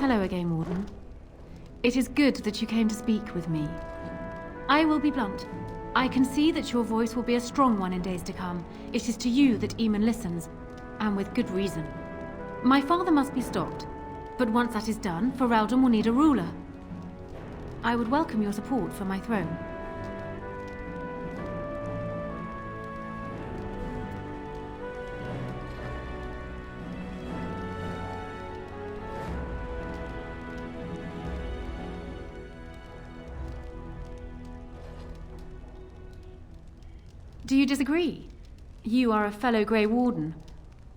Hello again, Warden. It is good that you came to speak with me. I will be blunt. I can see that your voice will be a strong one in days to come. It is to you that Aemon listens, and with good reason. My father must be stopped, but once that is done, Ferelden will need a ruler. I would welcome your support for my throne. Do you disagree? You are a fellow Grey Warden.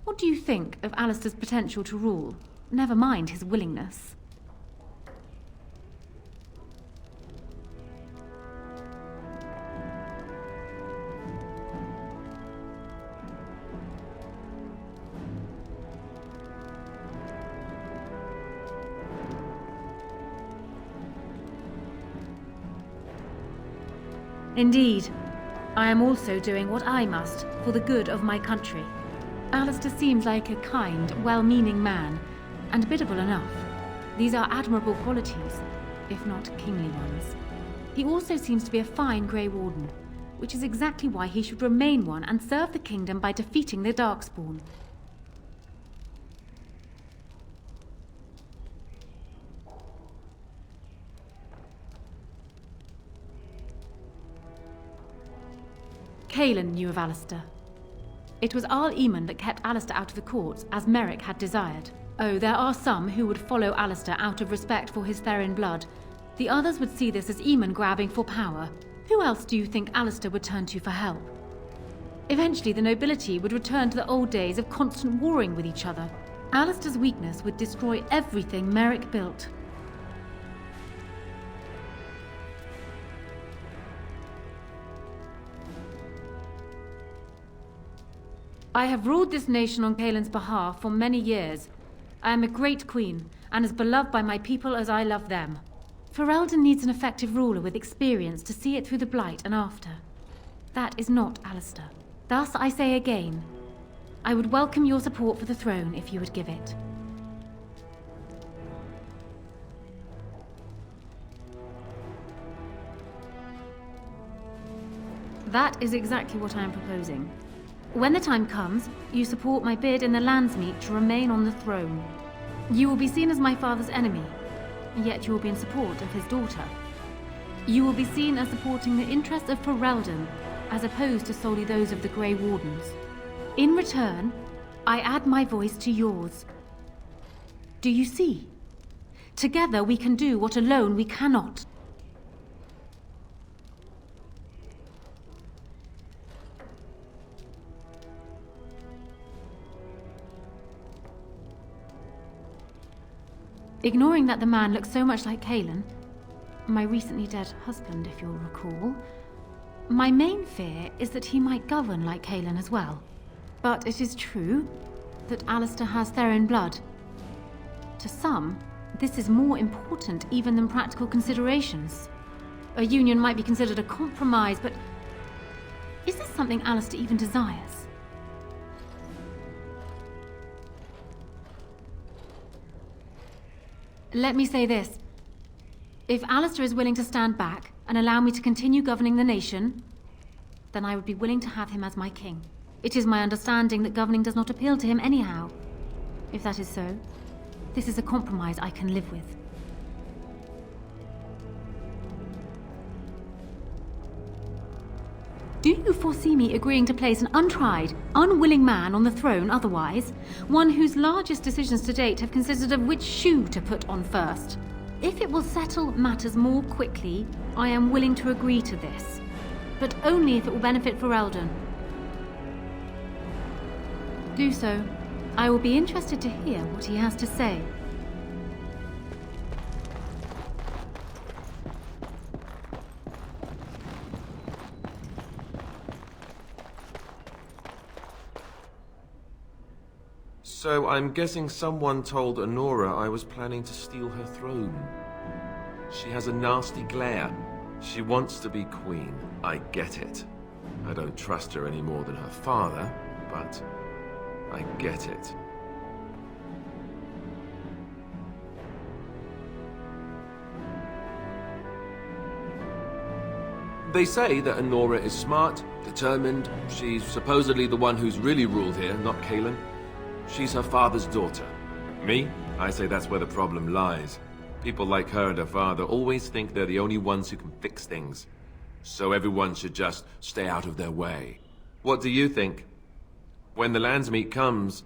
What do you think of Alistair's potential to rule? Never mind his willingness. Indeed. I am also doing what I must for the good of my country. Alistair seems like a kind, well-meaning man, and biddable enough. These are admirable qualities, if not kingly ones. He also seems to be a fine Grey Warden, which is exactly why he should remain one and serve the kingdom by defeating the Darkspawn. Cailan knew of Alistair. It was Arl Eamon that kept Alistair out of the courts, as Merrick had desired. Oh, there are some who would follow Alistair out of respect for his Therin blood. The others would see this as Eamon grabbing for power. Who else do you think Alistair would turn to for help? Eventually, the nobility would return to the old days of constant warring with each other. Alistair's weakness would destroy everything Merrick built. I have ruled this nation on Cailan's behalf for many years. I am a great queen, and as beloved by my people as I love them. Ferelden needs an effective ruler with experience to see it through the Blight and after. That is not Alistair. Thus I say again, I would welcome your support for the throne if you would give it. That is exactly what I am proposing. When the time comes, you support my bid in the Landsmeet to remain on the throne. You will be seen as my father's enemy, yet you will be in support of his daughter. You will be seen as supporting the interests of Ferelden, as opposed to solely those of the Grey Wardens. In return, I add my voice to yours. Do you see? Together we can do what alone we cannot. Ignoring that the man looks so much like Cailan, my recently dead husband, if you'll recall, my main fear is that he might govern like Cailan as well. But it is true that Alistair has Therin blood. To some, this is more important even than practical considerations. A union might be considered a compromise, but is this something Alistair even desires? Let me say this. If Alistair is willing to stand back and allow me to continue governing the nation, then I would be willing to have him as my king. It is my understanding that governing does not appeal to him anyhow. If that is so, this is a compromise I can live with. Do you foresee me agreeing to place an untried, unwilling man on the throne otherwise? One whose largest decisions to date have consisted of which shoe to put on first? If it will settle matters more quickly, I am willing to agree to this. But only if it will benefit Ferelden. Do so. I will be interested to hear what he has to say. So I'm guessing someone told Anora I was planning to steal her throne. She has a nasty glare. She wants to be queen. I get it. I don't trust her any more than her father, but I get it. They say that Anora is smart, determined. She's supposedly the one who's really ruled here, not Cailan. She's her father's daughter. Me? I say that's where the problem lies. People like her and her father always think they're the only ones who can fix things. So everyone should just stay out of their way. What do you think? When the Landsmeet comes,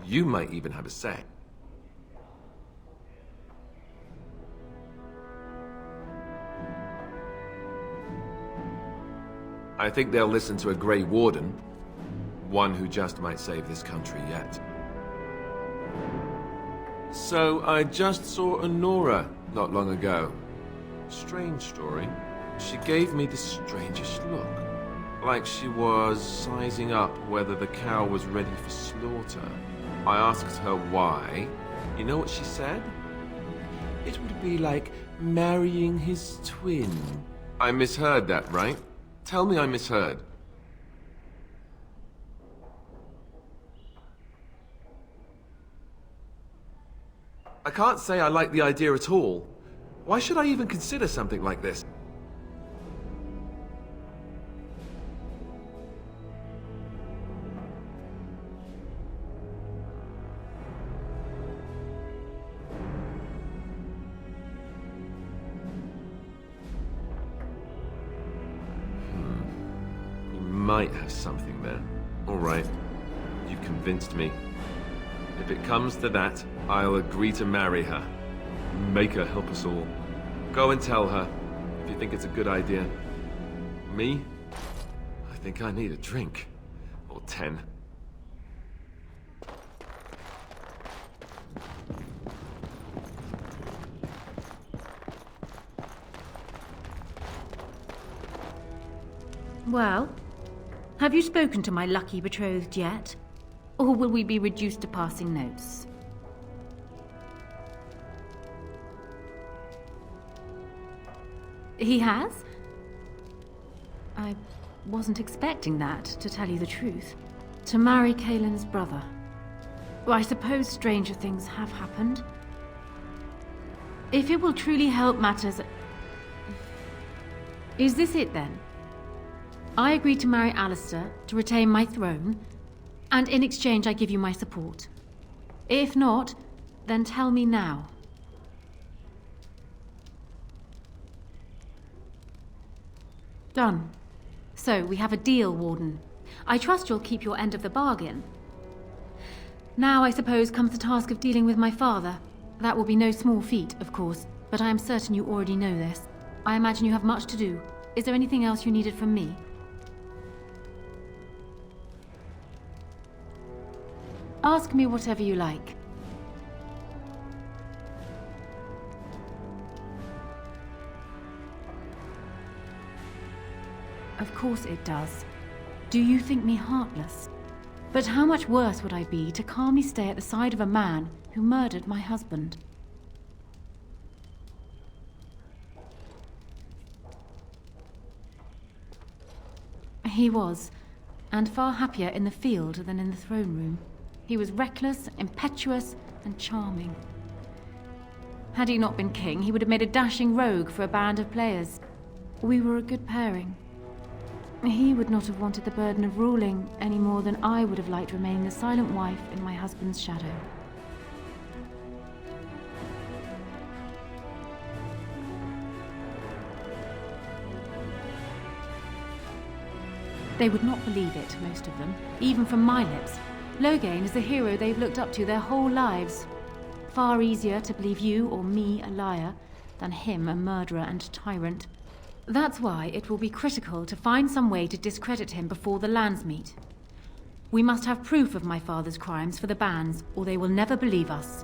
you might even have a say. I think they'll listen to a Grey Warden. One who just might save this country yet. So, I just saw Anora not long ago. Strange story. She gave me the strangest look. Like she was sizing up whether the cow was ready for slaughter. I asked her why. You know what she said? It would be like marrying his twin. I misheard that, right? Tell me I misheard. I can't say I like the idea at all. Why should I even consider something like this? You might have something there. All right. You've convinced me. If it comes to that, I'll agree to marry her. Make her help us all. Go and tell her, if you think it's a good idea. Me? I think I need a drink. Or 10. Well, have you spoken to my lucky betrothed yet? Or will we be reduced to passing notes? He has? I wasn't expecting that, to tell you the truth. To marry Cailan's brother. Well, I suppose stranger things have happened. If it will truly help matters... Is this it then? I agree to marry Alistair to retain my throne, and in exchange I give you my support. If not, then tell me now. Done. So, we have a deal, Warden. I trust you'll keep your end of the bargain. Now, I suppose, comes the task of dealing with my father. That will be no small feat, of course, but I am certain you already know this. I imagine you have much to do. Is there anything else you needed from me? Ask me whatever you like. Of course it does. Do you think me heartless? But how much worse would I be to calmly stay at the side of a man who murdered my husband? He was, and far happier in the field than in the throne room. He was reckless, impetuous, and charming. Had he not been king, he would have made a dashing rogue for a band of players. We were a good pairing. He would not have wanted the burden of ruling any more than I would have liked remaining the silent wife in my husband's shadow. They would not believe it, most of them, even from my lips. Loghain is the hero they've looked up to their whole lives. Far easier to believe you or me a liar than him a murderer and tyrant. That's why it will be critical to find some way to discredit him before the Landsmeet. We must have proof of my father's crimes for the bands, or they will never believe us.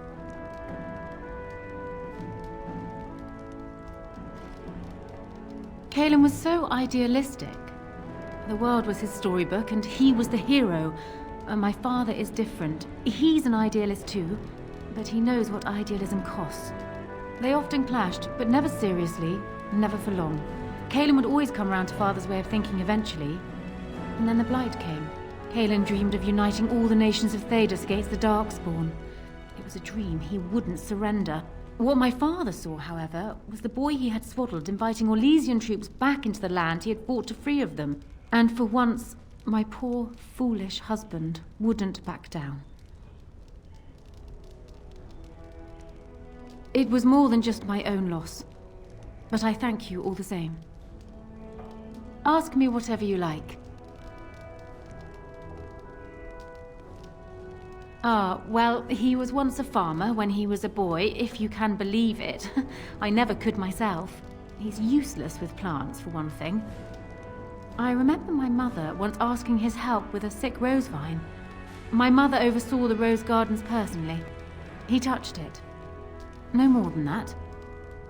Cailan was so idealistic. The world was his storybook, and he was the hero. My father is different. He's an idealist too, but he knows what idealism costs. They often clashed, but never seriously, never for long. Cailan would always come round to Father's way of thinking eventually. And then the Blight came. Cailan dreamed of uniting all the nations of Thedas against the Darkspawn. It was a dream he wouldn't surrender. What my father saw, however, was the boy he had swaddled inviting Orlesian troops back into the land he had fought to free of them. And for once, my poor, foolish husband wouldn't back down. It was more than just my own loss, but I thank you all the same. Ask me whatever you like. Well, he was once a farmer when he was a boy, if you can believe it. I never could myself. He's useless with plants, for one thing. I remember my mother once asking his help with a sick rose vine. My mother oversaw the rose gardens personally. He touched it. No more than that.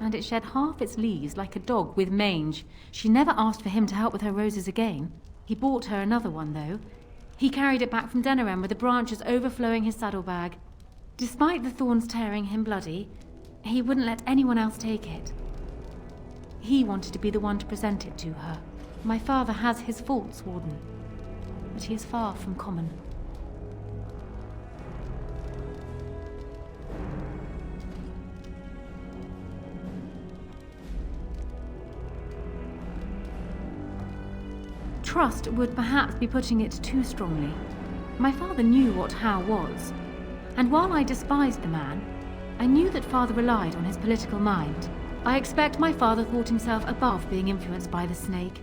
And it shed half its leaves like a dog with mange. She never asked for him to help with her roses again. He bought her another one, though. He carried it back from Denerim with the branches overflowing his saddlebag. Despite the thorns tearing him bloody, he wouldn't let anyone else take it. He wanted to be the one to present it to her. My father has his faults, Warden, but he is far from common. Trust would perhaps be putting it too strongly. My father knew what How was, and while I despised the man, I knew that father relied on his political mind. I expect my father thought himself above being influenced by the snake.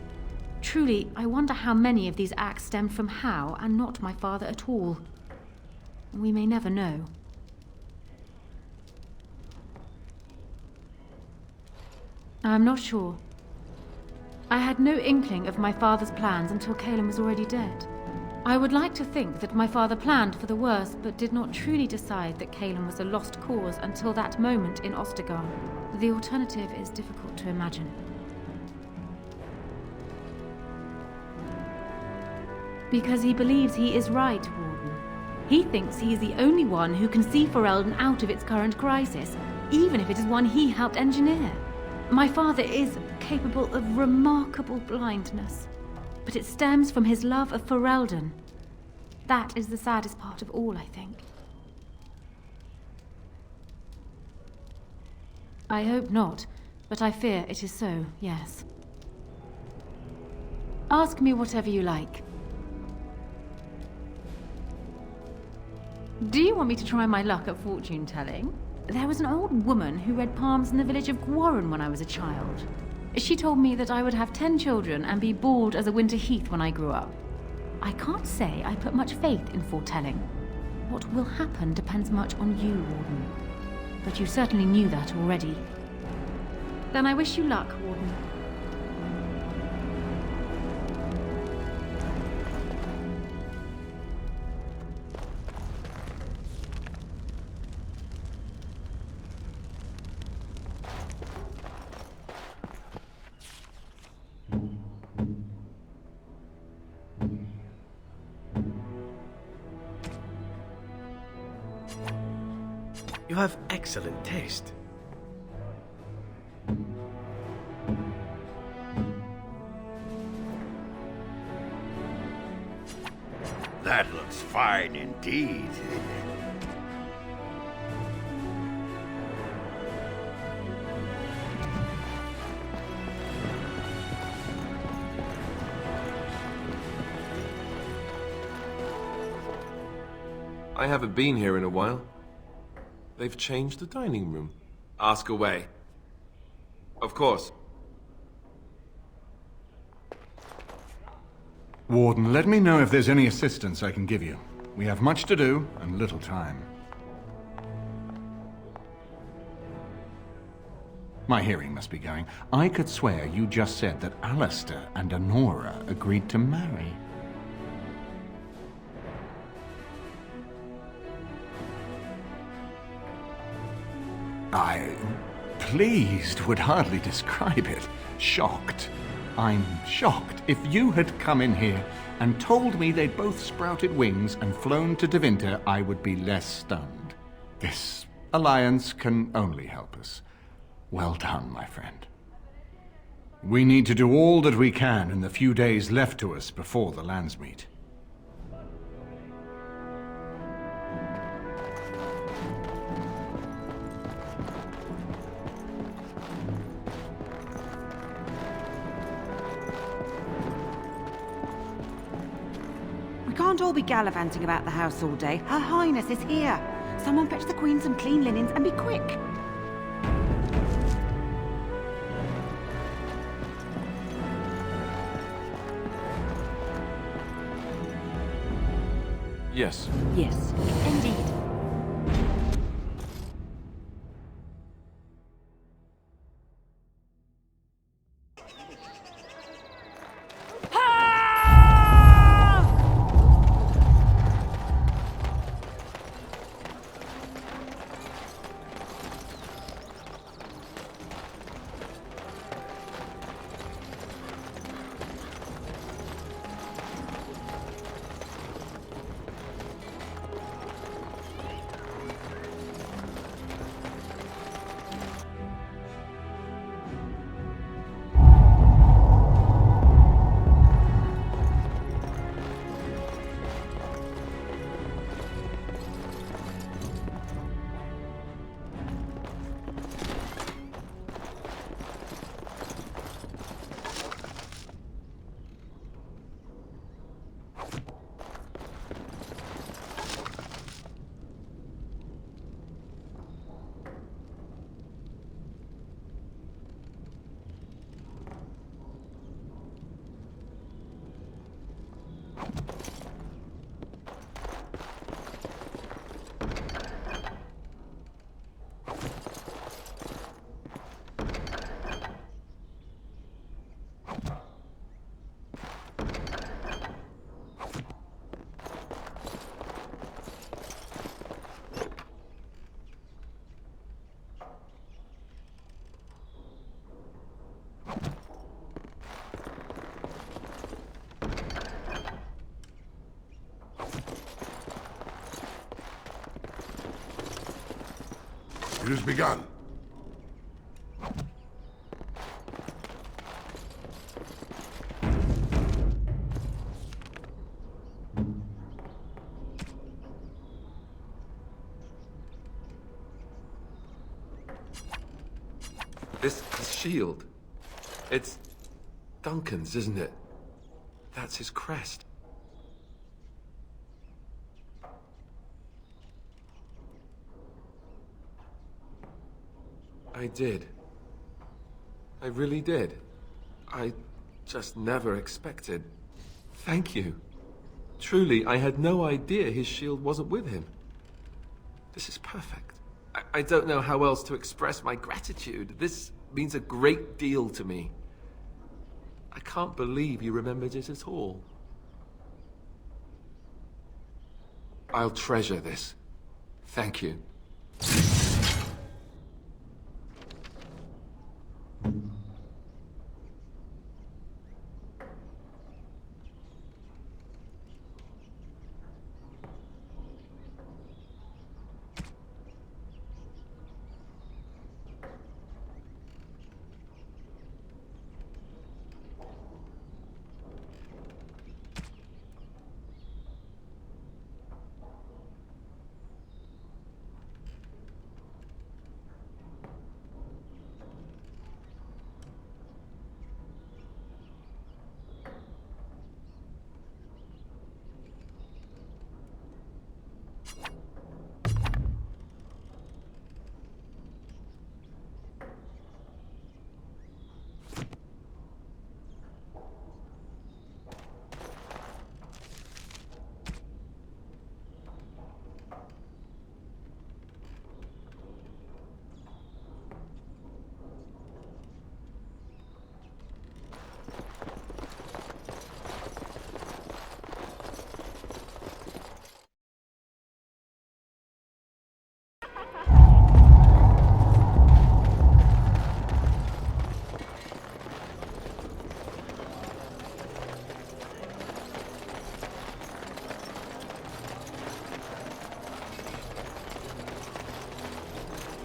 Truly, I wonder how many of these acts stemmed from How and not my father at all. We may never know. I'm not sure. I had no inkling of my father's plans until Cailan was already dead. I would like to think that my father planned for the worst, but did not truly decide that Cailan was a lost cause until that moment in Ostagar. The alternative is difficult to imagine. Because he believes he is right, Warden. He thinks he is the only one who can see Ferelden out of its current crisis, even if it is one he helped engineer. My father is capable of remarkable blindness, but it stems from his love of Ferelden. That is the saddest part of all, I think. I hope not, but I fear it is so, yes. Ask me whatever you like. Do you want me to try my luck at fortune-telling? There was an old woman who read palms in the village of Gwarren when I was a child. She told me that I would have 10 children and be bald as a winter heath when I grew up. I can't say I put much faith in foretelling. What will happen depends much on you, Warden. But you certainly knew that already. Then I wish you luck, Warden. You have excellent taste. That looks fine indeed. I haven't been here in a while. They've changed the dining room. Ask away. Of course. Warden, let me know if there's any assistance I can give you. We have much to do and little time. My hearing must be going. I could swear you just said that Alistair and Anora agreed to marry. Pleased would hardly describe it. Shocked. I'm shocked. If you had come in here and told me they'd both sprouted wings and flown to Tevinter, I would be less stunned. This alliance can only help us. Well done, my friend. We need to do all that we can in the few days left to us before the Landsmeet. We can't all be gallivanting about the house all day. Her Highness is here. Someone fetch the Queen some clean linens and be quick. Yes. Yes, indeed. It has begun. This shield. It's Duncan's, isn't it? That's his crest. I did. I really did. I just never expected. Thank you. Truly, I had no idea his shield wasn't with him. This is perfect. I don't know how else to express my gratitude. This means a great deal to me. I can't believe you remembered it at all. I'll treasure this. Thank you.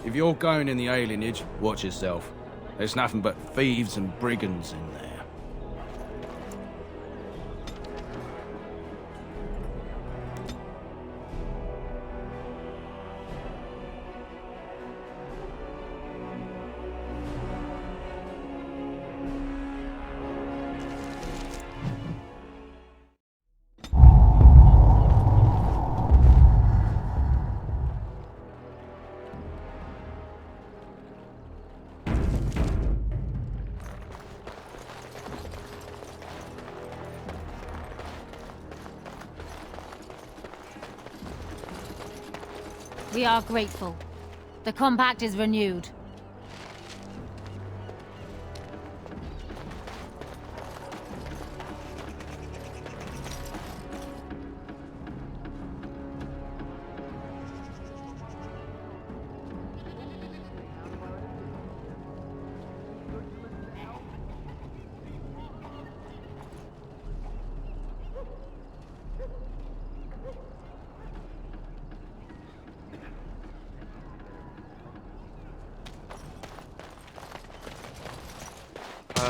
If you're going in the alienage, watch yourself. There's nothing but thieves and brigands in there. We are grateful. The compact is renewed.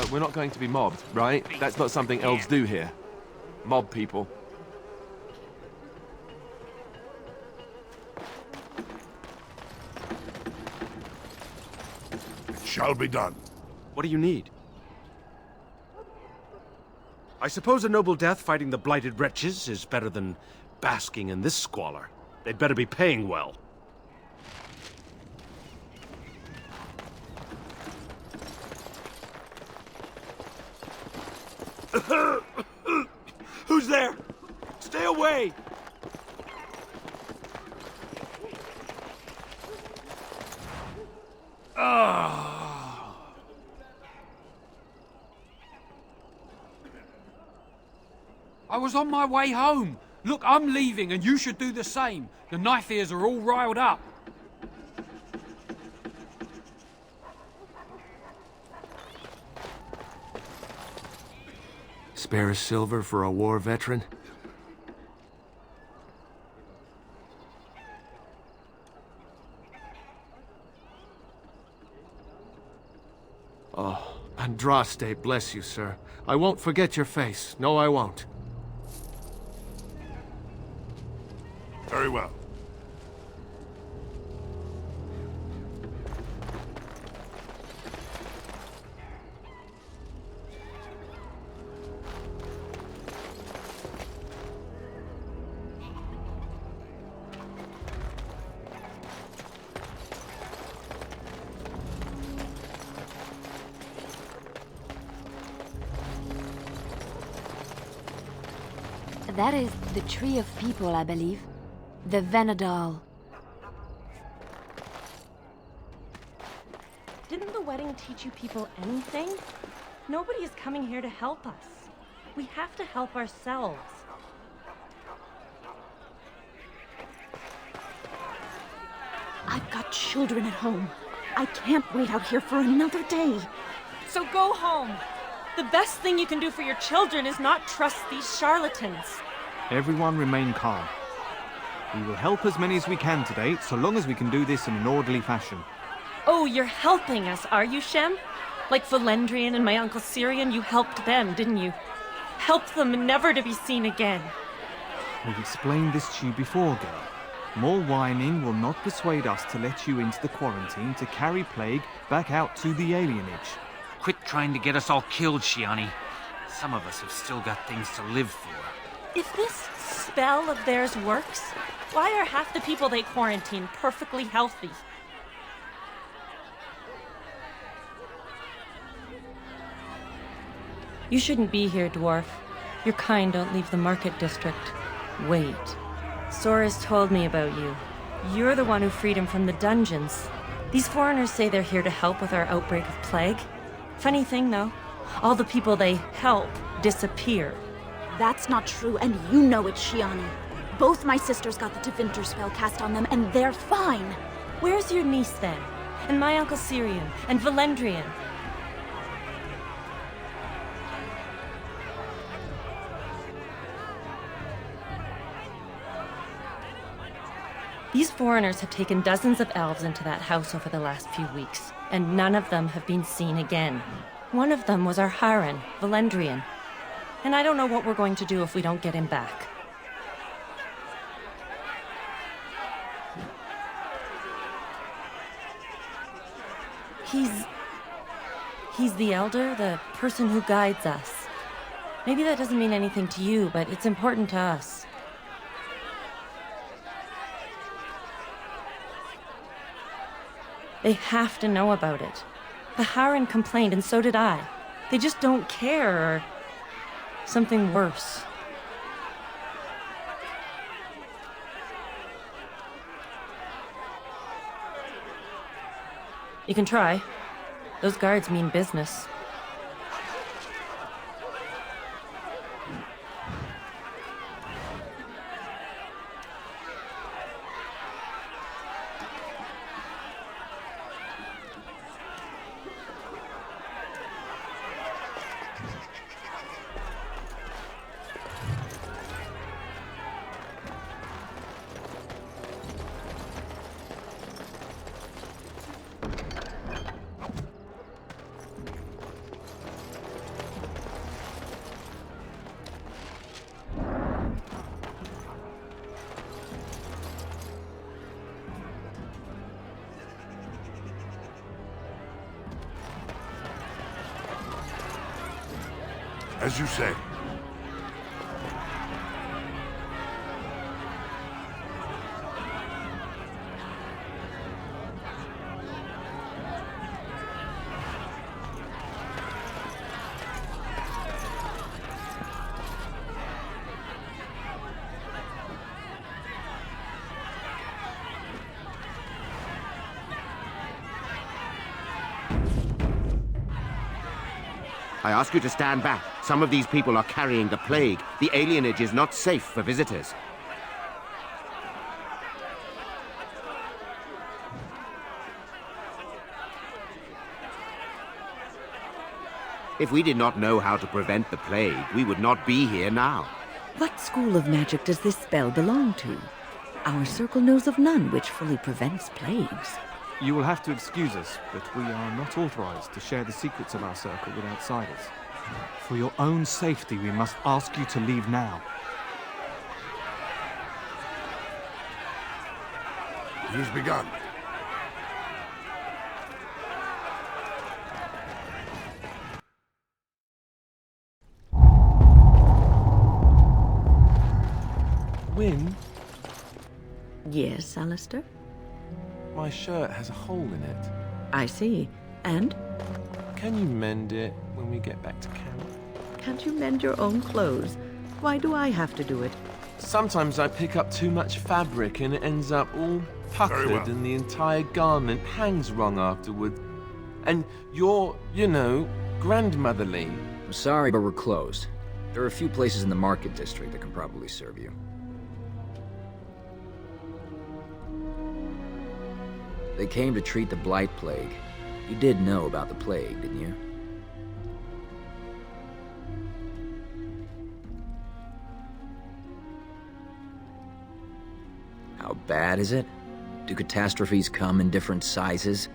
We're not going to be mobbed, right? That's not something elves do here. Mob people. It shall be done. What do you need? I suppose a noble death fighting the blighted wretches is better than basking in this squalor. They'd better be paying well. Who's there? Stay away! I was on my way home. Look, I'm leaving and you should do the same. The knife ears are all riled up. Spare a silver for a war veteran? Oh, Andraste, bless you, sir. I won't forget your face. No, I won't. Very well. That is the Tree of People, I believe. The Venedal. Didn't the wedding teach you people anything? Nobody is coming here to help us. We have to help ourselves. I've got children at home. I can't wait out here for another day. So go home. The best thing you can do for your children is not trust these charlatans. Everyone remain calm. We will help as many as we can today, so long as we can do this in an orderly fashion. Oh, you're helping us, are you, Shem? Like Valendrian and my Uncle Syrian, you helped them, didn't you? Helped them never to be seen again. We've explained this to you before, girl. More whining will not persuade us to let you into the quarantine to carry plague back out to the alienage. Quit trying to get us all killed, Shiani. Some of us have still got things to live for. If this spell of theirs works, why are half the people they quarantine perfectly healthy? You shouldn't be here, dwarf. Your kind don't leave the market district. Wait. Soris told me about you. You're the one who freed him from the dungeons. These foreigners say they're here to help with our outbreak of plague. Funny thing, though, all the people they help disappear. That's not true, and you know it, Shiani. Both my sisters got the Tevinter spell cast on them, and they're fine. Where's your niece, then? And my Uncle Syrian? And Valendrian? These foreigners have taken dozens of elves into that house over the last few weeks, and none of them have been seen again. One of them was our Haran, Valendrian. And I don't know what we're going to do if we don't get him back. He's the elder, the person who guides us. Maybe that doesn't mean anything to you, but it's important to us. They have to know about it. The Haran complained, and so did I. They just don't care, or something worse. You can try. Those guards mean business. As you say. I ask you to stand back. Some of these people are carrying the plague. The alienage is not safe for visitors. If we did not know how to prevent the plague, we would not be here now. What school of magic does this spell belong to? Our circle knows of none which fully prevents plagues. You will have to excuse us, but we are not authorized to share the secrets of our circle with outsiders. For your own safety, we must ask you to leave now. It has begun. Wynne? Yes, Alistair? My shirt has a hole in it. I see. And? Can you mend it when we get back to camp? Can't you mend your own clothes? Why do I have to do it? Sometimes I pick up too much fabric and it ends up all puckered and the entire garment hangs wrong afterward. And you're, you know, grandmotherly. I'm sorry, but we're closed. There are a few places in the market district that can probably serve you. They came to treat the Blight Plague. You did know about the plague, didn't you? How bad is it? Do catastrophes come in different sizes?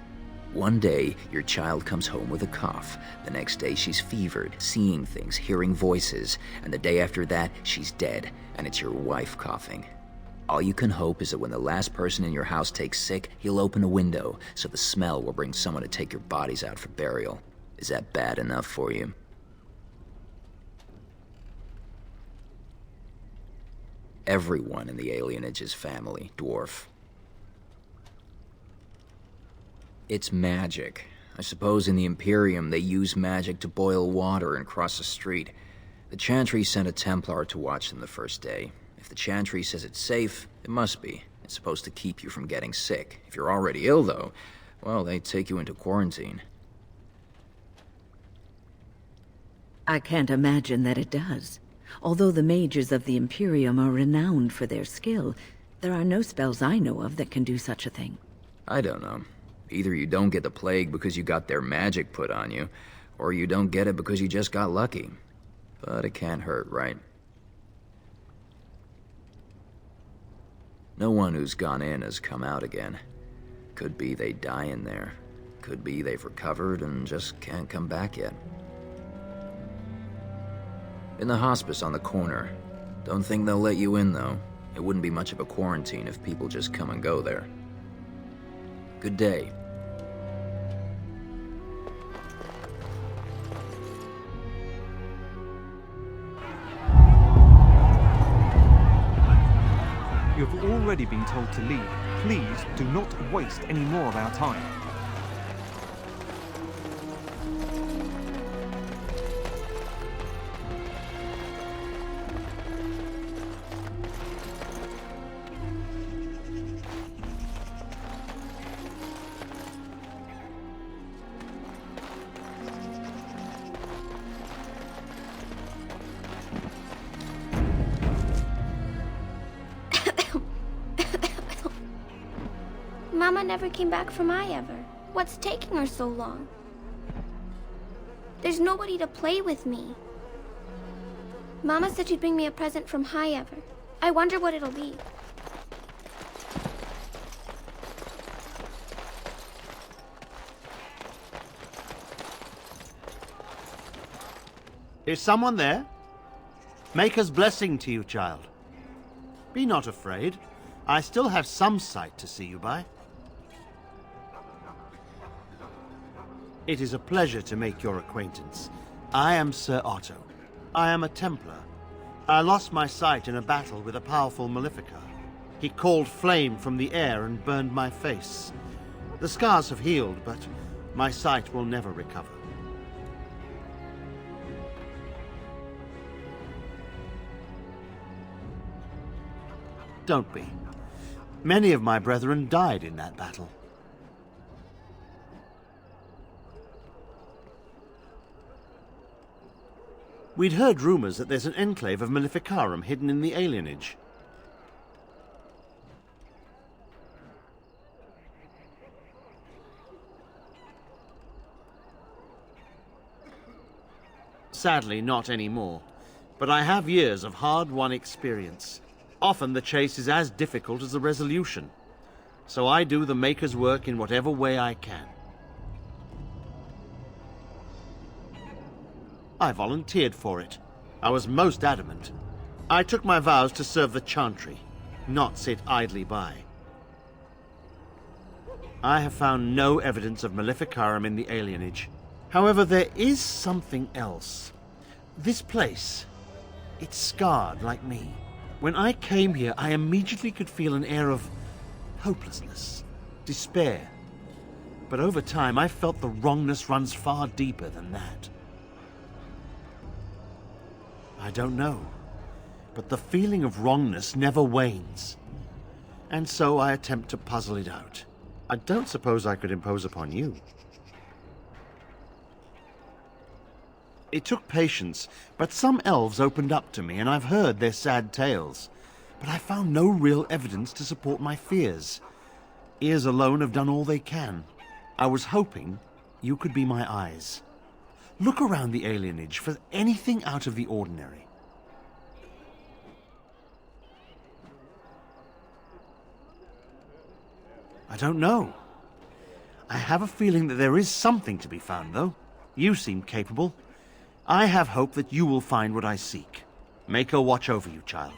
One day, your child comes home with a cough. The next day, she's fevered, seeing things, hearing voices. And the day after that, she's dead, and it's your wife coughing. All you can hope is that when the last person in your house takes sick, he'll open a window, so the smell will bring someone to take your bodies out for burial. Is that bad enough for you? Everyone in the alienage is family, dwarf. It's magic. I suppose in the Imperium they use magic to boil water and cross a street. The Chantry sent a Templar to watch them the first day. If the Chantry says it's safe, it must be. It's supposed to keep you from getting sick. If you're already ill, though, well, they take you into quarantine. I can't imagine that it does. Although the mages of the Imperium are renowned for their skill, there are no spells I know of that can do such a thing. I don't know. Either you don't get the plague because you got their magic put on you, or you don't get it because you just got lucky. But it can't hurt, right? No one who's gone in has come out again. Could be they die in there. Could be they've recovered and just can't come back yet. In the hospice on the corner. Don't think they'll let you in, though. It wouldn't be much of a quarantine if people just come and go there. Good day. You have already been told to leave. Please do not waste any more of our time. Mama never came back from Eivor. What's taking her so long? There's nobody to play with me. Mama said she'd bring me a present from Eivor. I wonder what it'll be. Is someone there? Maker's blessing to you, child. Be not afraid. I still have some sight to see you by. It is a pleasure to make your acquaintance. I am Sir Otto. I am a Templar. I lost my sight in a battle with a powerful Maleficar. He called flame from the air and burned my face. The scars have healed, but my sight will never recover. Don't be. Many of my brethren died in that battle. We'd heard rumors that there's an enclave of Maleficarum hidden in the alienage. Sadly, not anymore. But I have years of hard-won experience. Often the chase is as difficult as the resolution. So I do the Maker's work in whatever way I can. I volunteered for it. I was most adamant. I took my vows to serve the Chantry, not sit idly by. I have found no evidence of Maleficarum in the alienage. However, there is something else. This place, it's scarred like me. When I came here, I immediately could feel an air of hopelessness, despair. But over time, I felt the wrongness runs far deeper than that. I don't know, but the feeling of wrongness never wanes. And so I attempt to puzzle it out. I don't suppose I could impose upon you. It took patience, but some elves opened up to me, and I've heard their sad tales. But I found no real evidence to support my fears. Ears alone have done all they can. I was hoping you could be my eyes. Look around the alienage for anything out of the ordinary. I don't know. I have a feeling that there is something to be found, though. You seem capable. I have hope that you will find what I seek. Maker watch over you, child.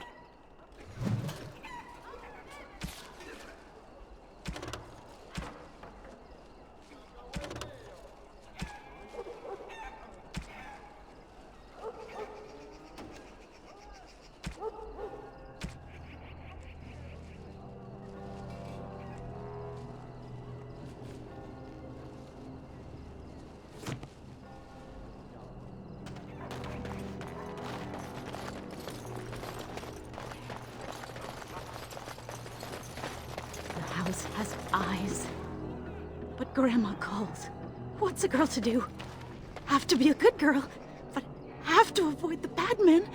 Has eyes. But Grandma calls. What's a girl to do? Have to be a good girl, but have to avoid the bad men.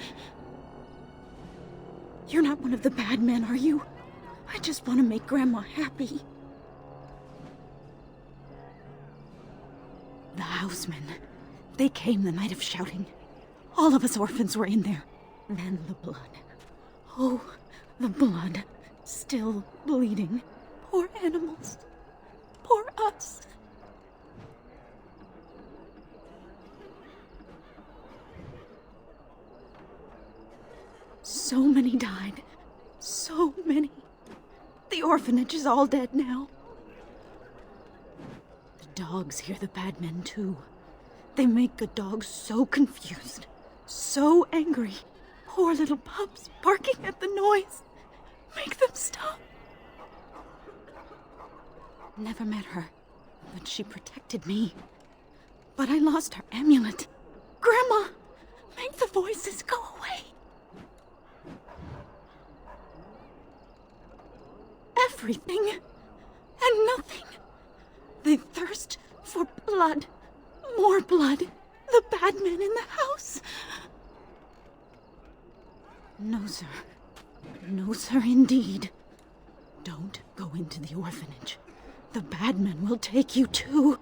You're not one of the bad men, are you? I just want to make Grandma happy. The housemen. They came the night of shouting. All of us orphans were in there. Then the blood. Oh, the blood. Still bleeding. Poor animals. Poor us. So many died. So many. The orphanage is all dead now. The dogs hear the bad men too. They make the dogs so confused. So angry. Poor little pups barking at the noise. Make them stop. Never met her, but she protected me. But I lost her amulet. Grandma, make the voices go away. Everything and nothing. They thirst for blood. More blood. The bad men in the house. No, sir. No, sir, indeed. Don't go into the orphanage. The bad men will take you too.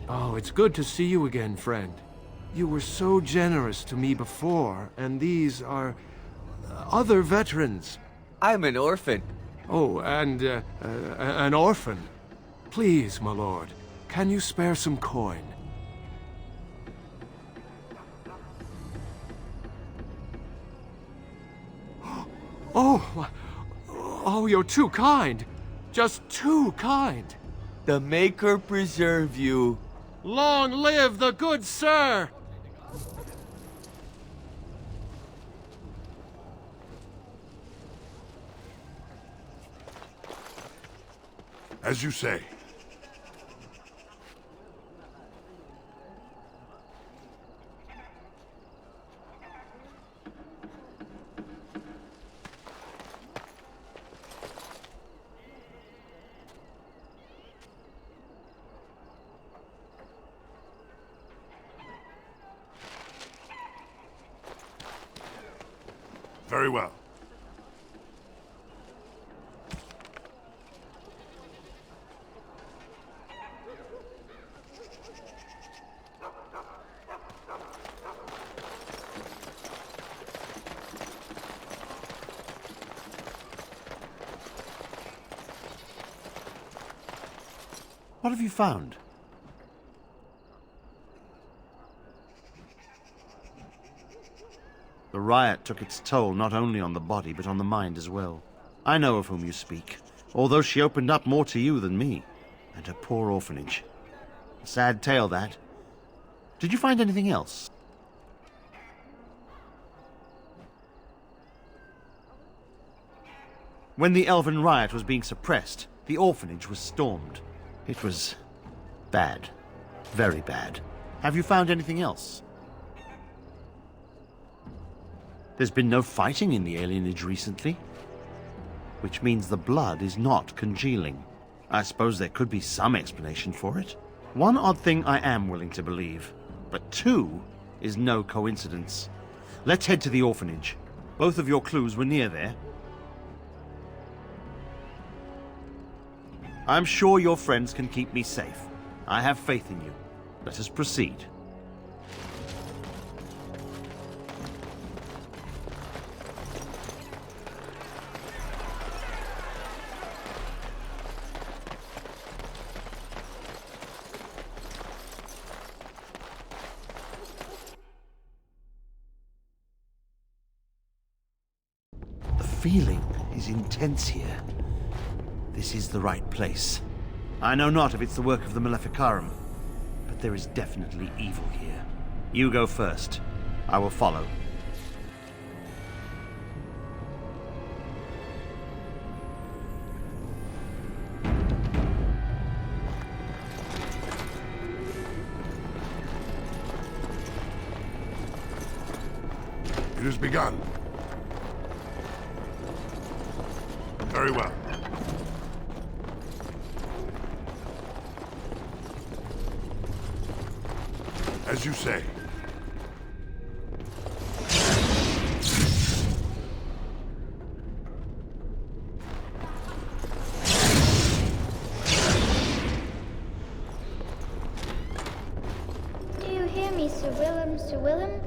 Oh, it's good to see you again, friend. You were so generous to me before, and these are other veterans. I'm an orphan. Oh, and an orphan. Please, my lord, can you spare some coin? Oh, you're too kind. Just too kind. The Maker preserve you. Long live the good sir! As you say. Very well. What have you found? The riot took its toll not only on the body, but on the mind as well. I know of whom you speak, although she opened up more to you than me, and her poor orphanage. A sad tale, that. Did you find anything else? When the Elven riot was being suppressed, the orphanage was stormed. It was bad. Very bad. Have you found anything else? There's been no fighting in the alienage recently, which means the blood is not congealing. I suppose there could be some explanation for it. One odd thing I am willing to believe, but two is no coincidence. Let's head to the orphanage. Both of your clues were near there. I'm sure your friends can keep me safe. I have faith in you. Let us proceed. The feeling is intense here. This is the right place. I know not if it's the work of the Maleficarum, but there is definitely evil here. You go first. I will follow. It has begun. Very well. As you say. Do you hear me, Sir Willem, Sir Willem?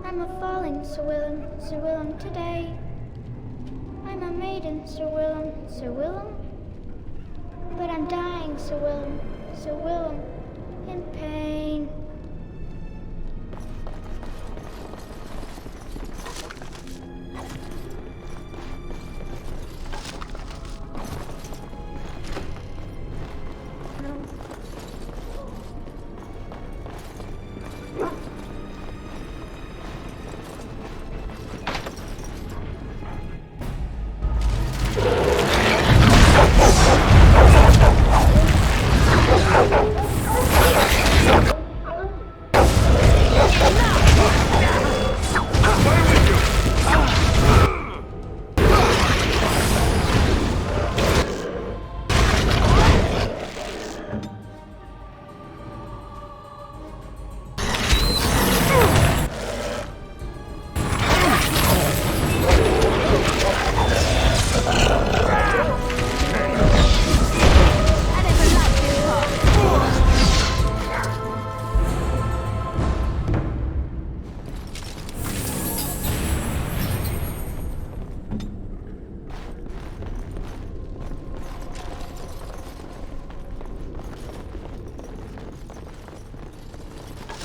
I'm a falling, Sir Willem, Sir Willem, today. I'm a maiden, Sir Willem, Sir Willem. But I'm dying, Sir Willem, Sir Willem, in pain.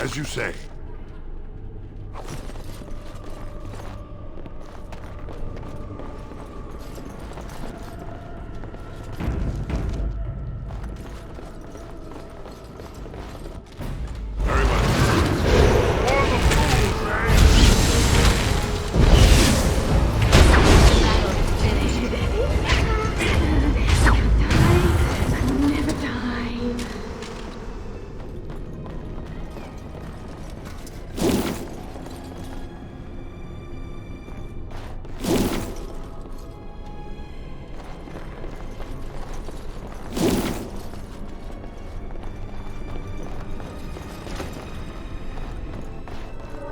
As you say.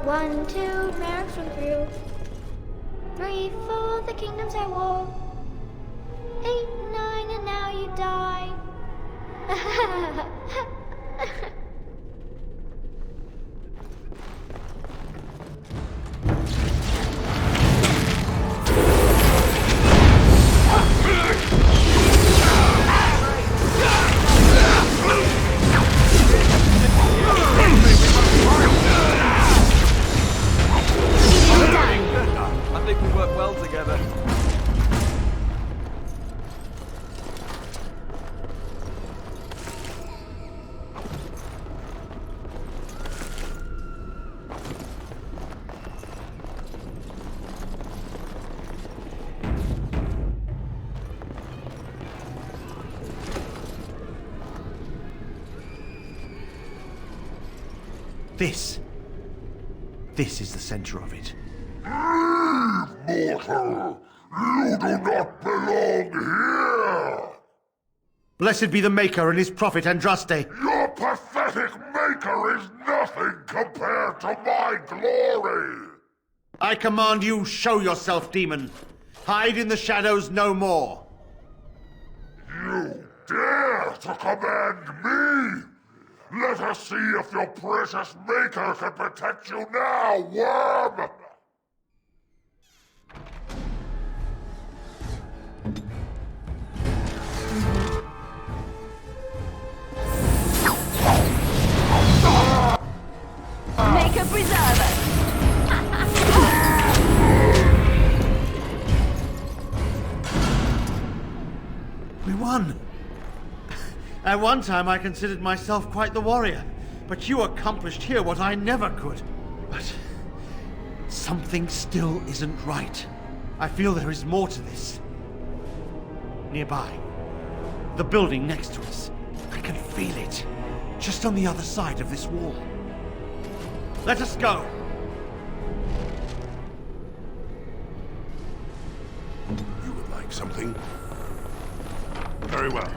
One, two, marks from through. 3, 4, the kingdoms I wore. 8, 9, and now you die. I think we work well together. This is the center of it. Mortal! You do not belong here! Blessed be the Maker and his prophet Andraste. Your pathetic maker is nothing compared to my glory! I command you, show yourself, demon. Hide in the shadows no more. You dare to command me? Let us see if your precious maker can protect you now, worm! Maker preserve us! We won. At one time I considered myself quite the warrior, but you accomplished here what I never could. But something still isn't right. I feel there is more to this. Nearby, the building next to us. I can feel it, just on the other side of this wall. Let us go. You would like something? Very well.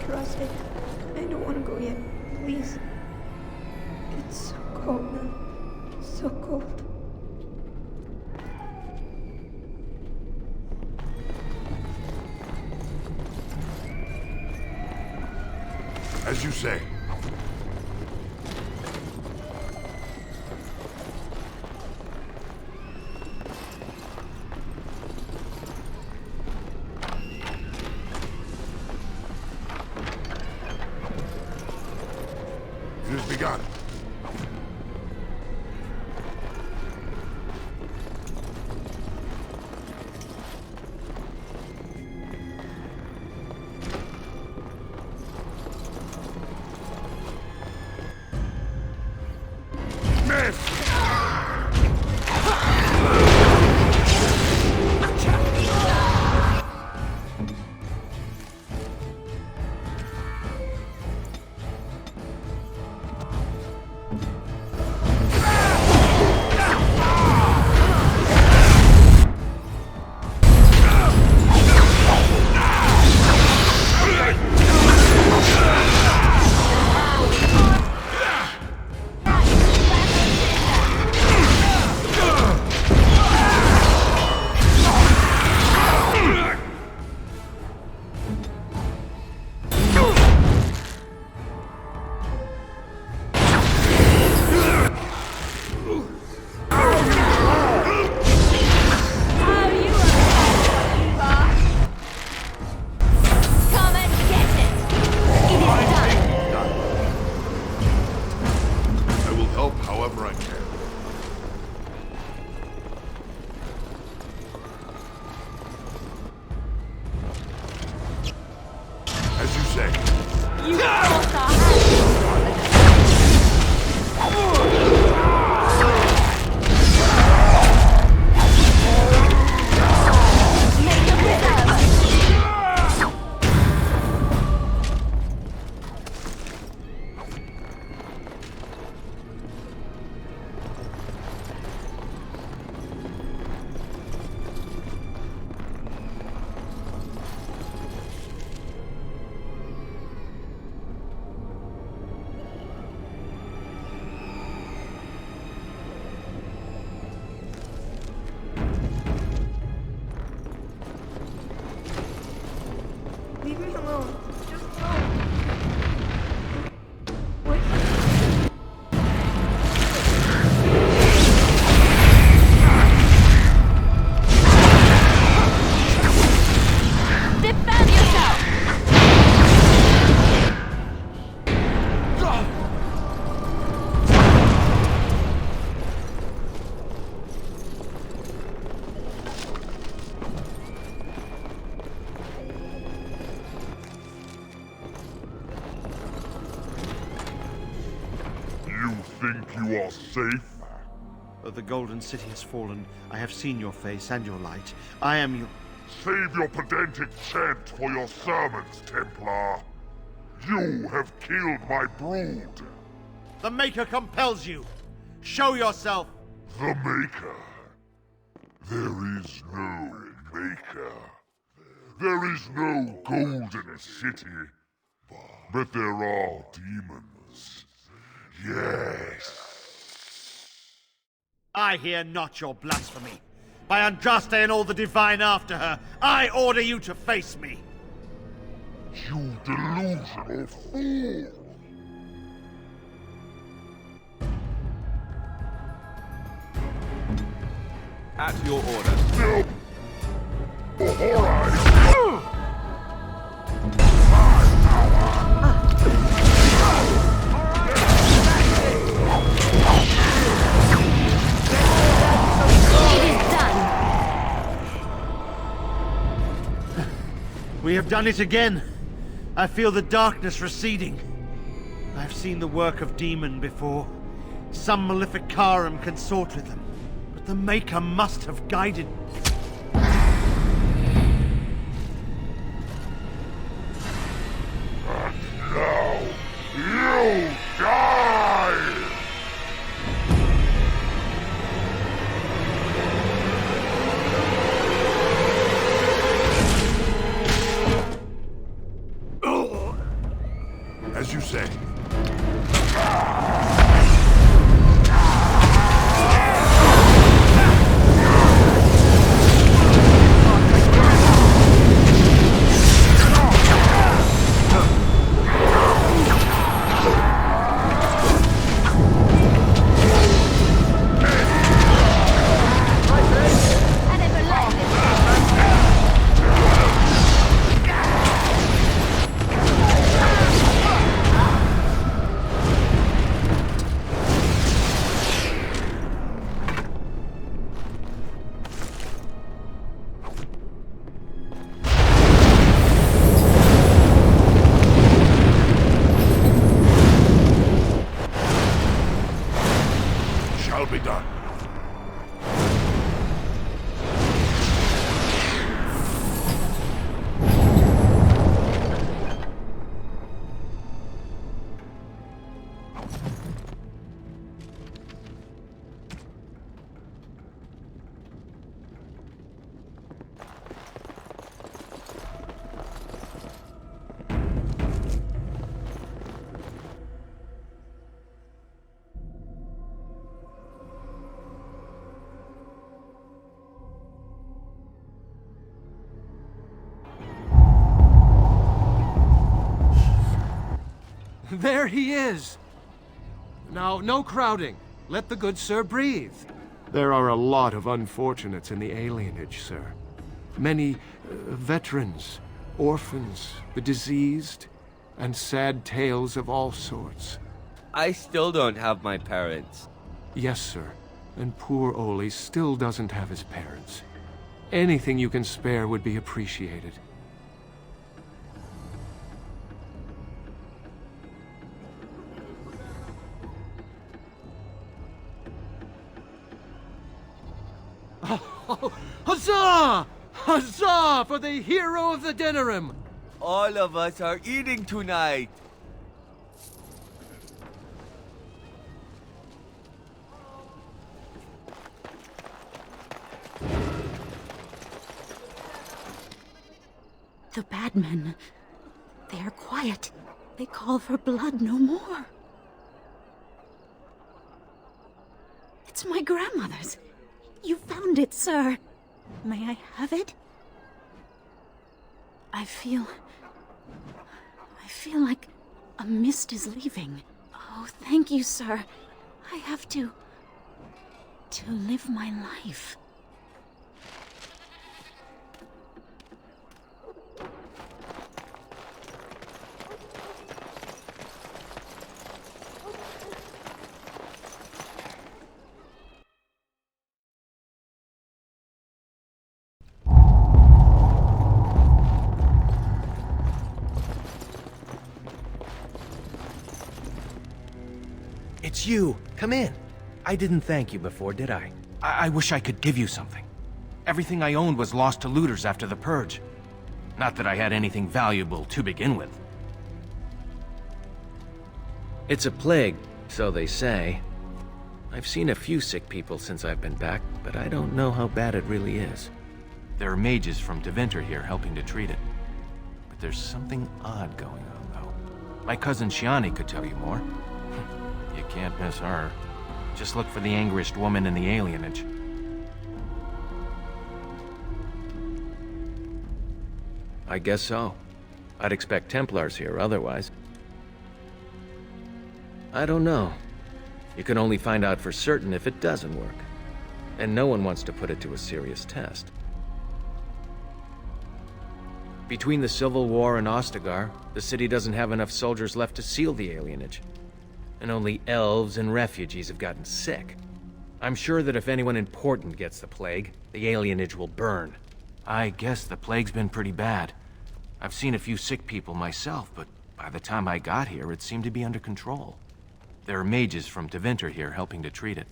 Andraste, I don't want to go yet. Please. It's so cold now. So cold. As you say. It has begun. this! Leave me alone. Just go. Defend yourself! You think you are safe? Though the Golden City has fallen, I have seen your face and your light. I am your... Save your pedantic chant for your sermons, Templar. You have killed my brood. The Maker compels you! Show yourself! The Maker? There is no Maker. There is no Golden City. But there are demons. Yes. I hear not your blasphemy. By Andraste and all the divine after her, I order you to face me! You delusional fool! At your order. Alright! We have done it again. I feel the darkness receding. I've seen the work of demon before. Some Maleficarum consort with them. But the Maker must have guided... Now, you die! As you say. shall be done. There he is! Now, no crowding. Let the good sir breathe. There are a lot of unfortunates in the alienage, sir. Many veterans, orphans, the diseased, and sad tales of all sorts. I still don't have my parents. Yes, sir. And poor Oli still doesn't have his parents. Anything you can spare would be appreciated. Oh, huzzah! Huzzah for the hero of the Denerim! All of us are eating tonight. The bad men. They are quiet. They call for blood no more. It's my grandmother's. You found it, sir. May I have it? I feel like a mist is leaving. Oh, thank you, sir. I have to live my life. It's you. Come in. I didn't thank you before, did I? I wish I could give you something. Everything I owned was lost to looters after the Purge. Not that I had anything valuable to begin with. It's a plague, so they say. I've seen a few sick people since I've been back, but I don't know how bad it really is. There are mages from Deventer here helping to treat it. But there's something odd going on, though. My cousin Shiani could tell you more. You can't miss her. Just look for the angriest woman in the alienage. I guess so. I'd expect Templars here otherwise. I don't know. You can only find out for certain if it doesn't work. And no one wants to put it to a serious test. Between the Civil War and Ostagar, the city doesn't have enough soldiers left to seal the alienage. And only elves and refugees have gotten sick. I'm sure that if anyone important gets the plague, the alienage will burn. I guess the plague's been pretty bad. I've seen a few sick people myself, but by the time I got here, it seemed to be under control. There are mages from Deventer here helping to treat it.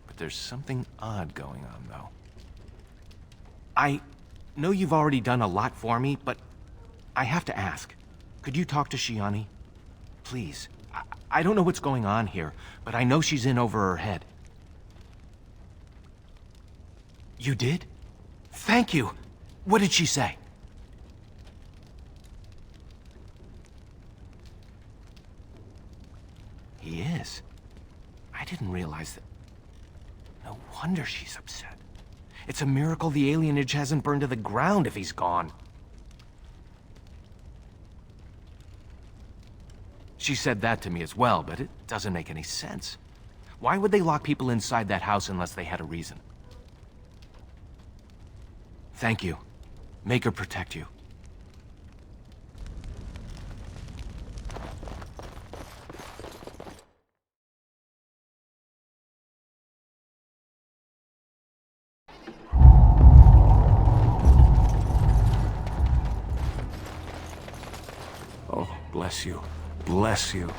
But there's something odd going on, though. I know you've already done a lot for me, but I have to ask. Could you talk to Shiani? Please. I don't know what's going on here, but I know she's in over her head. You did? Thank you. What did she say? He is. I didn't realize that. No wonder she's upset. It's a miracle the alienage hasn't burned to the ground if he's gone. She said that to me as well, but it doesn't make any sense. Why would they lock people inside that house unless they had a reason? Thank you. Maker protect you. Oh, bless you. Bless you.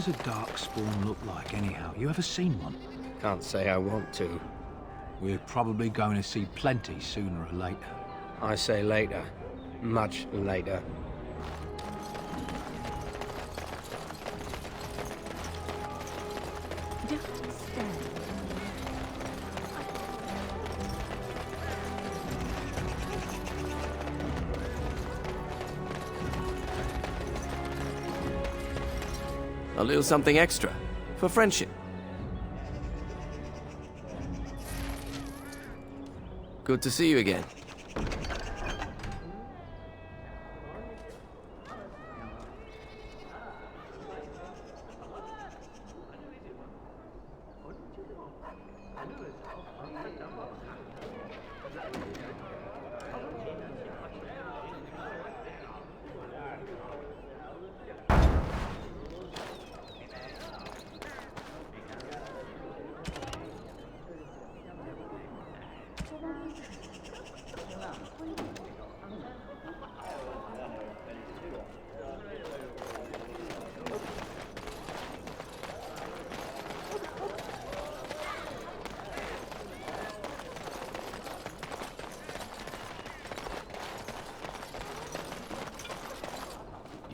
does a darkspawn look like, anyhow? You ever seen one? Can't say I want to. We're probably going to see plenty sooner or later. I say later. Much later. A little something extra. For friendship. Good to see you again.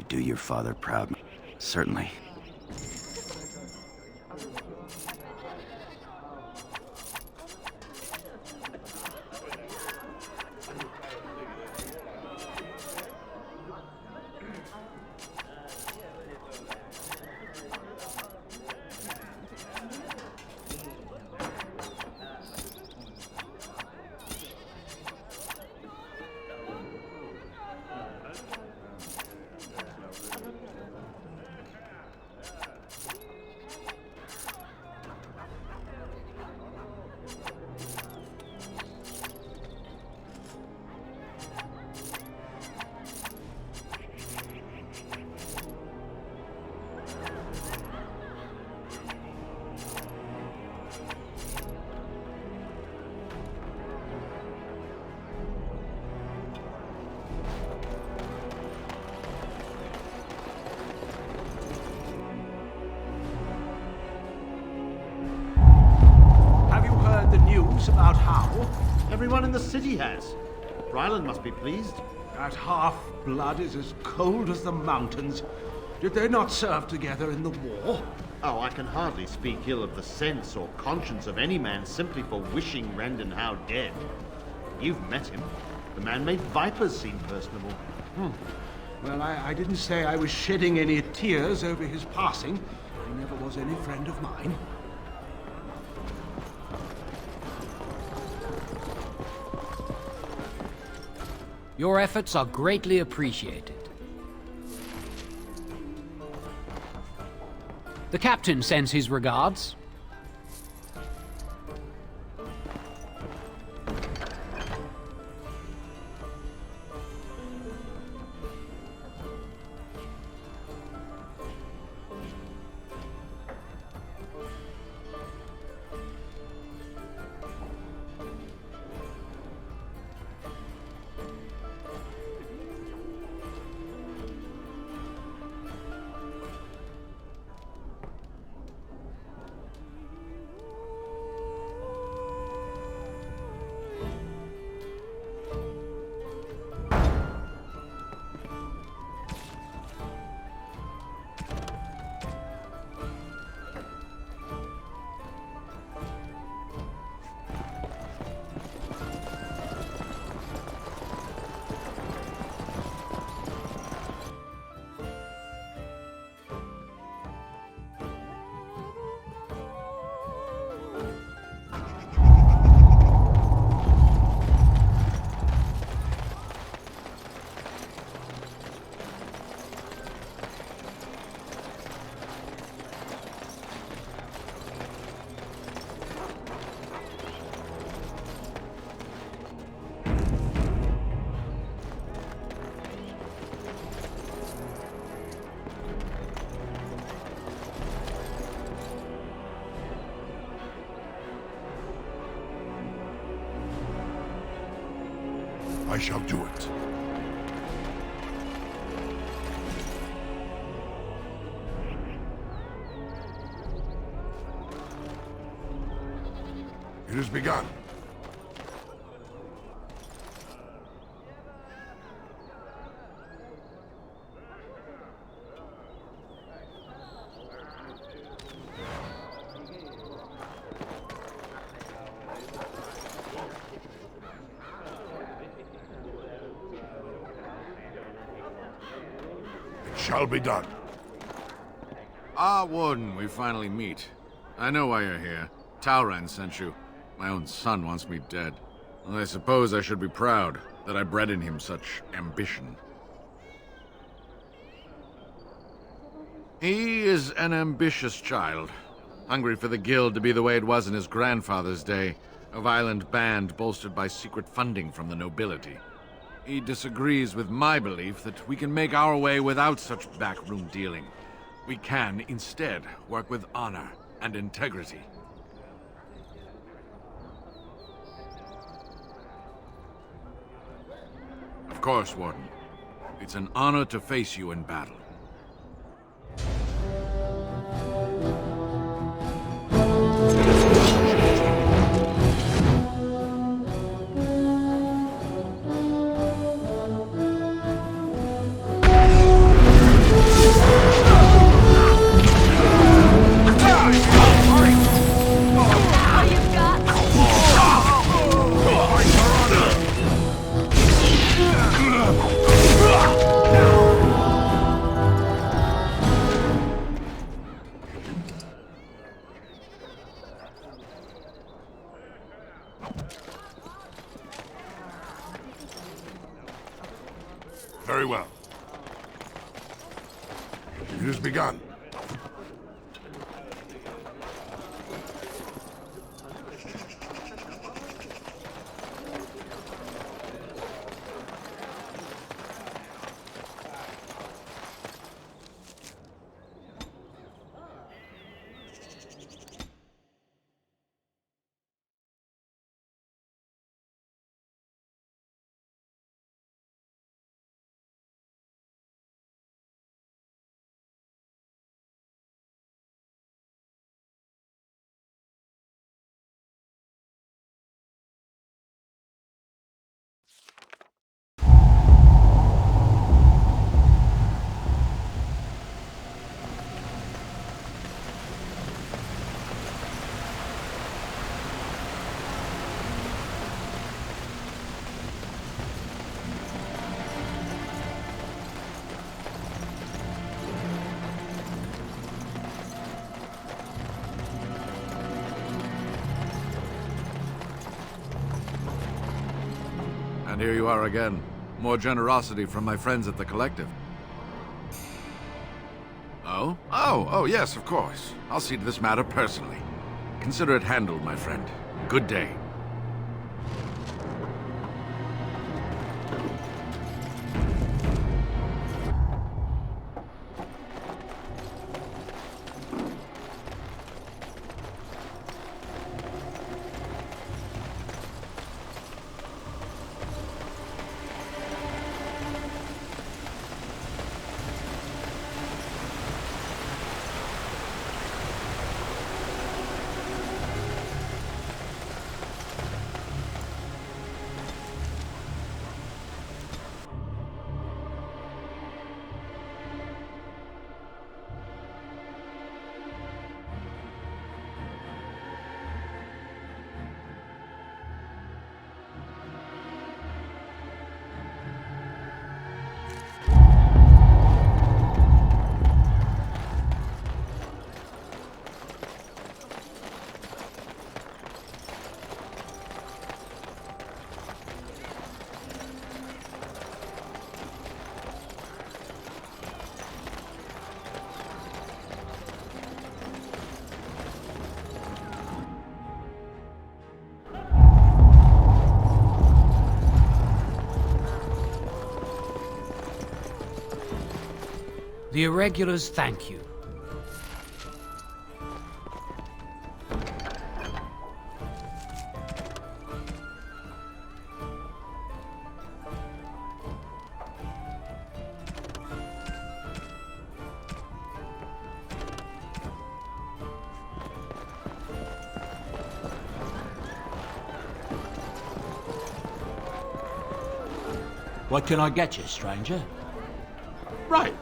Do your father proud. Certainly. About how? Everyone in the city has. Ryland must be pleased. That half-blood is as cold as the mountains. Did they not serve together in the war? Oh, I can hardly speak ill of the sense or conscience of any man simply for wishing Rendon Howe dead. You've met him. The man made vipers seem personable. Well, I didn't say I was shedding any tears over his passing. He never was any friend of mine. Your efforts are greatly appreciated. The captain sends his regards. I shall do it. has begun. It shall be done. Ah, Warden, we finally meet. I know why you're here. Talran sent you. My own son wants me dead. Well, I suppose I should be proud that I bred in him such ambition. He is an ambitious child, hungry for the Guild to be the way it was in his grandfather's day, a violent band bolstered by secret funding from the nobility. He disagrees with my belief that we can make our way without such backroom dealing. We can, instead, work with honor and integrity. Of course, Warden. It's an honor to face you in battle. Very well. It has begun. And here you are again. More generosity from my friends at the Collective. Oh? Oh, yes, of course. I'll see to this matter personally. Consider it handled, my friend. Good day. The Irregulars thank you. What can I get you, stranger? Right.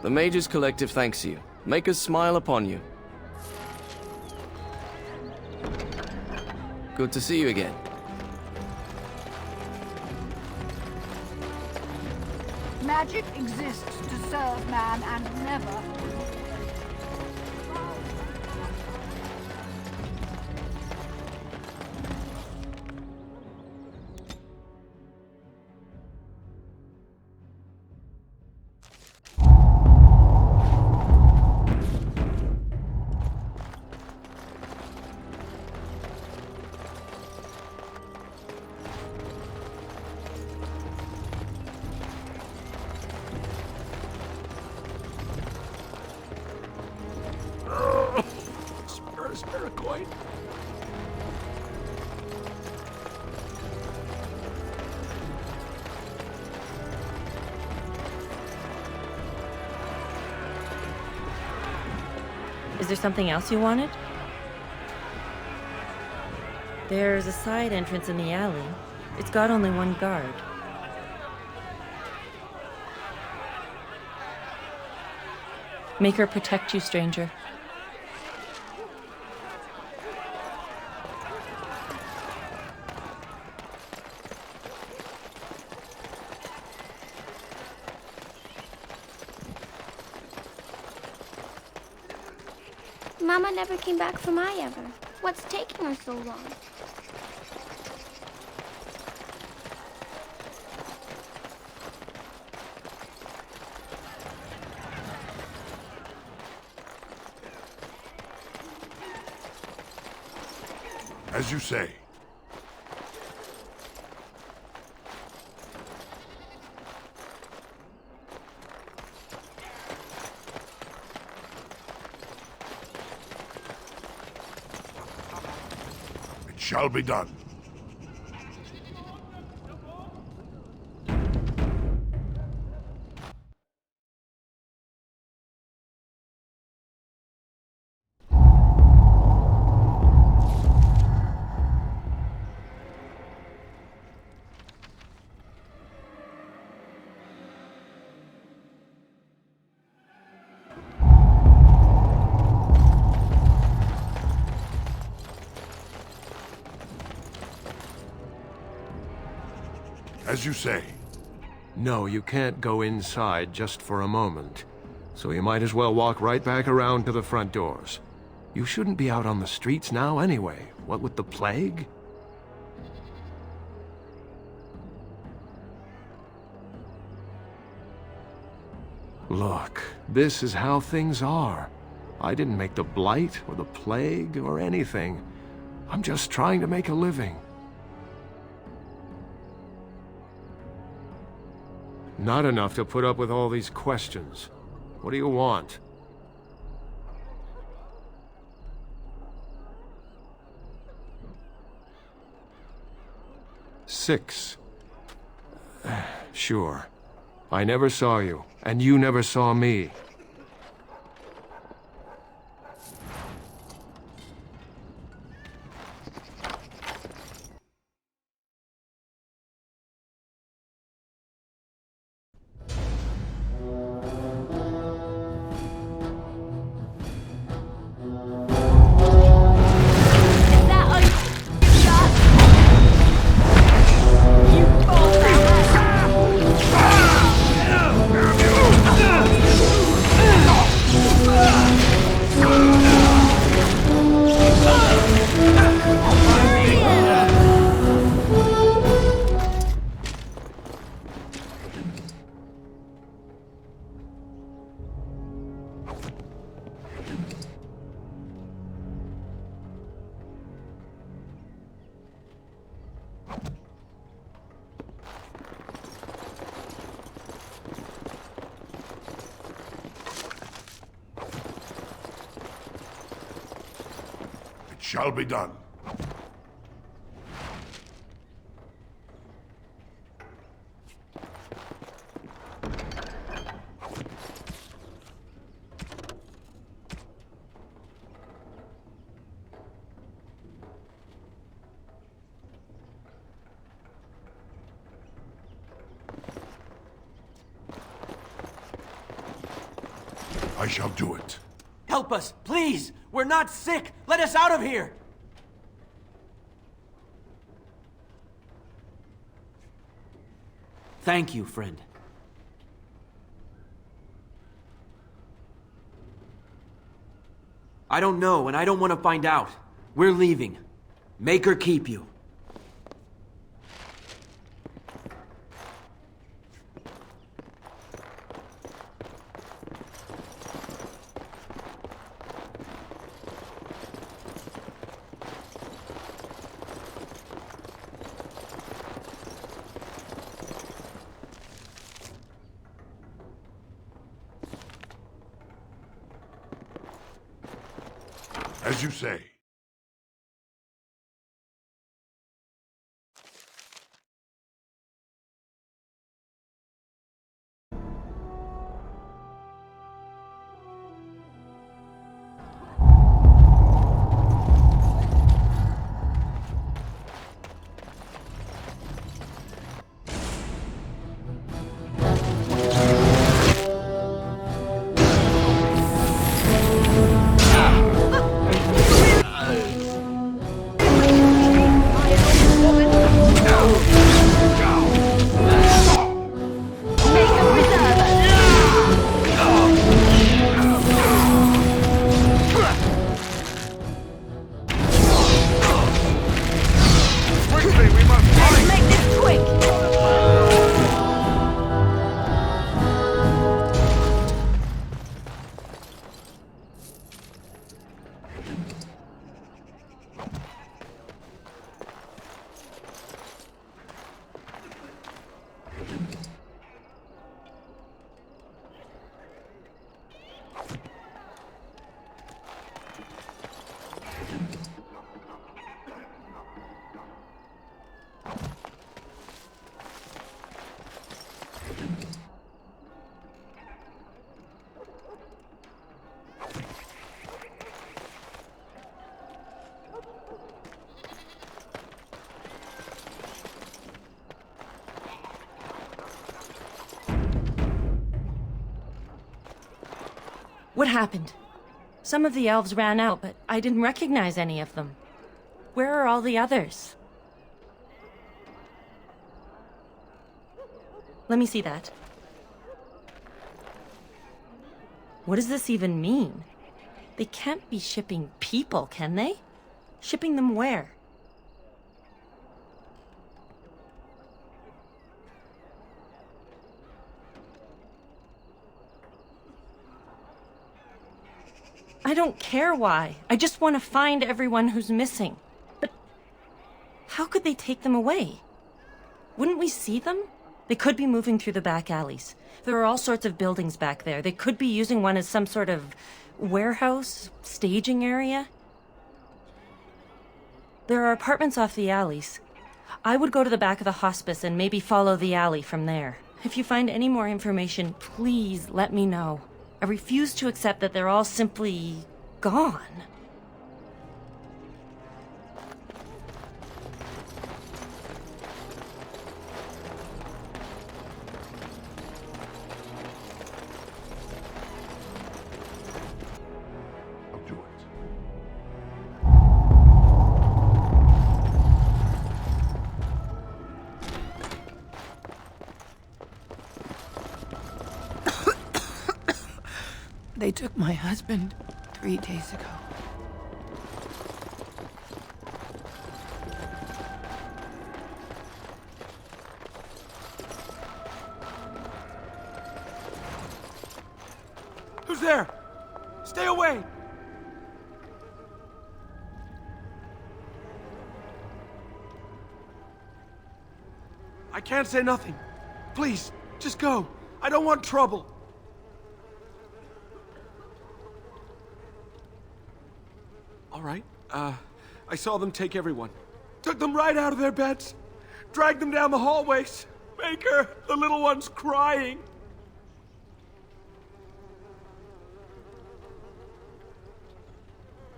The Mages Collective thanks you. Make us smile upon you. Good to see you again. Magic exists to serve man and never. Spirit coin. Is there something else you wanted? There's a side entrance in the alley. It's got only one guard. Make her protect you, stranger. Mama never came back from Iever. What's taking her so long? As you say. It shall be done. As you say. No, you can't go inside just for a moment. So you might as well walk right back around to the front doors. You shouldn't be out on the streets now anyway. What with the plague? Look, this is how things are. I didn't make the Blight or the plague or anything. I'm just trying to make a living. Not enough to put up with all these questions. What do you want? Six. Sure. I never saw you, and you never saw me. shall be done. I shall do it. Help us, please! We're not sick! Let us out of here! Thank you, friend. I don't know, and I don't want to find out. We're leaving. Make her keep you. As you say. What happened? Some of the elves ran out, but I didn't recognize any of them. Where are all the others? Let me see that. What does this even mean? They can't be shipping people, can they? Shipping them where? I don't care why. I just want to find everyone who's missing. But how could they take them away? Wouldn't we see them? They could be moving through the back alleys. There are all sorts of buildings back there. They could be using one as some sort of warehouse, staging area. There are apartments off the alleys. I would go to the back of the hospice and maybe follow the alley from there. If you find any more information, please let me know. I refuse to accept that they're all simply gone. I'll do it. They took my husband 3 days ago. Who's there? Stay away! I can't say nothing. Please, just go. I don't want trouble. All right. I saw them take everyone. Took them right out of their beds. Dragged them down the hallways. Maker, the little one's crying.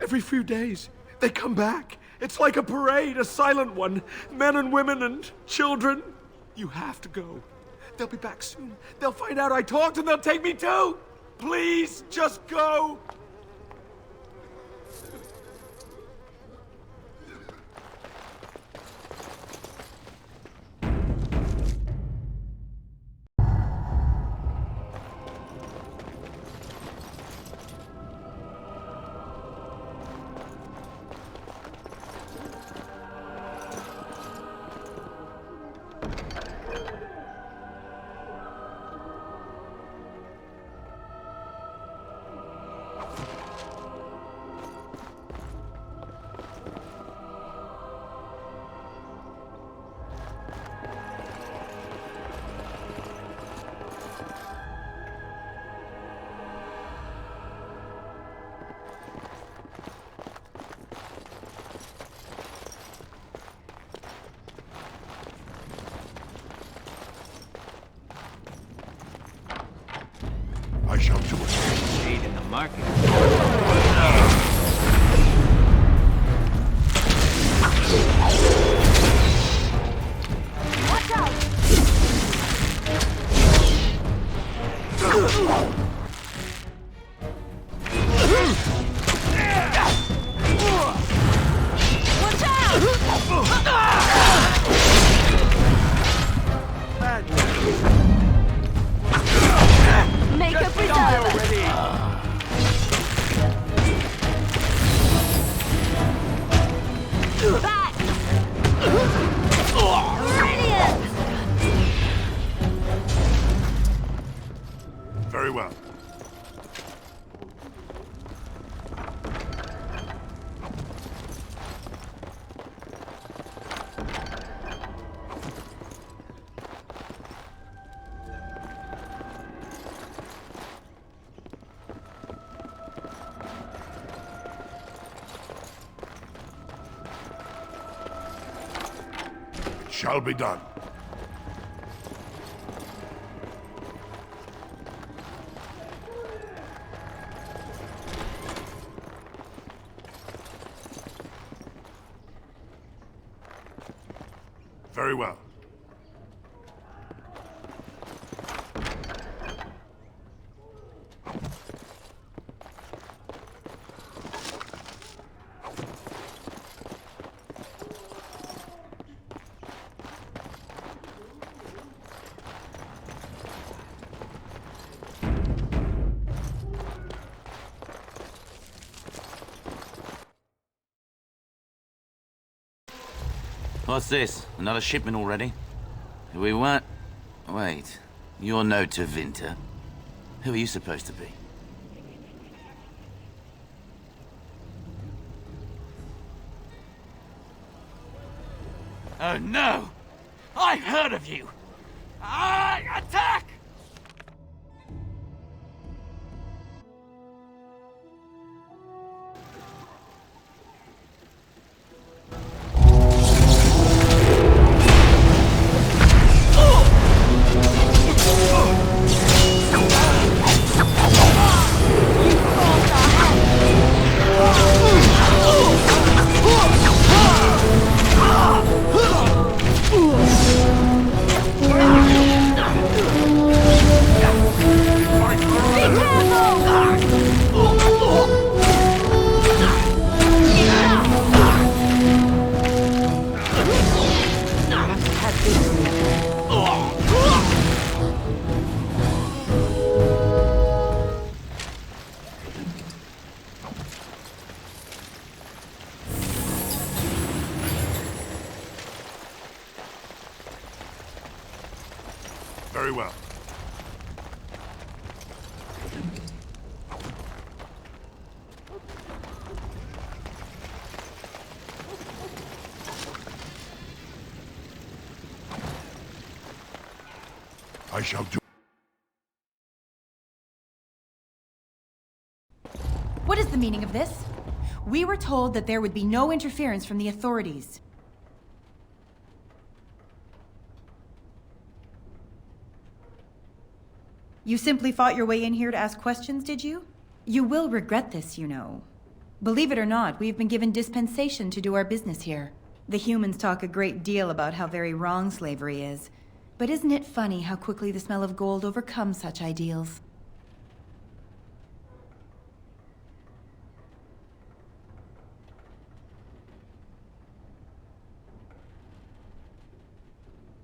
Every few days, they come back. It's like a parade, a silent one. Men and women and children. You have to go. They'll be back soon. They'll find out I talked and they'll take me too. Please, just go. I shall do it. Shade in the market. Watch out! Watch out! Make a preserve! Back! Brilliant! Very well. Shall be done. Very well. What's this? Another shipment already? We weren't... Wait. You're no Tevinter. Who are you supposed to be? Oh no! I heard of you! Attack! Very well. I shall do. What is the meaning of this? We were told that there would be no interference from the authorities. You simply fought your way in here to ask questions, did you? You will regret this, you know. Believe it or not, we've been given dispensation to do our business here. The humans talk a great deal about how very wrong slavery is. But isn't it funny how quickly the smell of gold overcomes such ideals?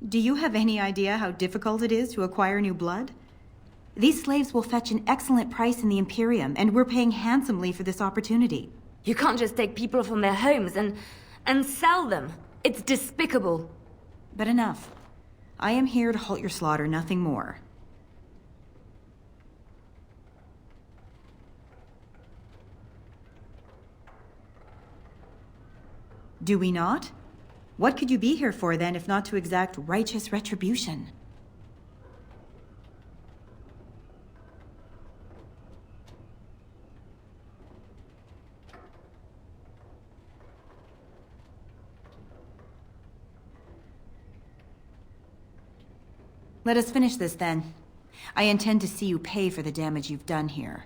Do you have any idea how difficult it is to acquire new blood? These slaves will fetch an excellent price in the Imperium, and we're paying handsomely for this opportunity. You can't just take people from their homes and sell them. It's despicable. But enough. I am here to halt your slaughter, nothing more. Do we not? What could you be here for, then, if not to exact righteous retribution? Let us finish this, then. I intend to see you pay for the damage you've done here.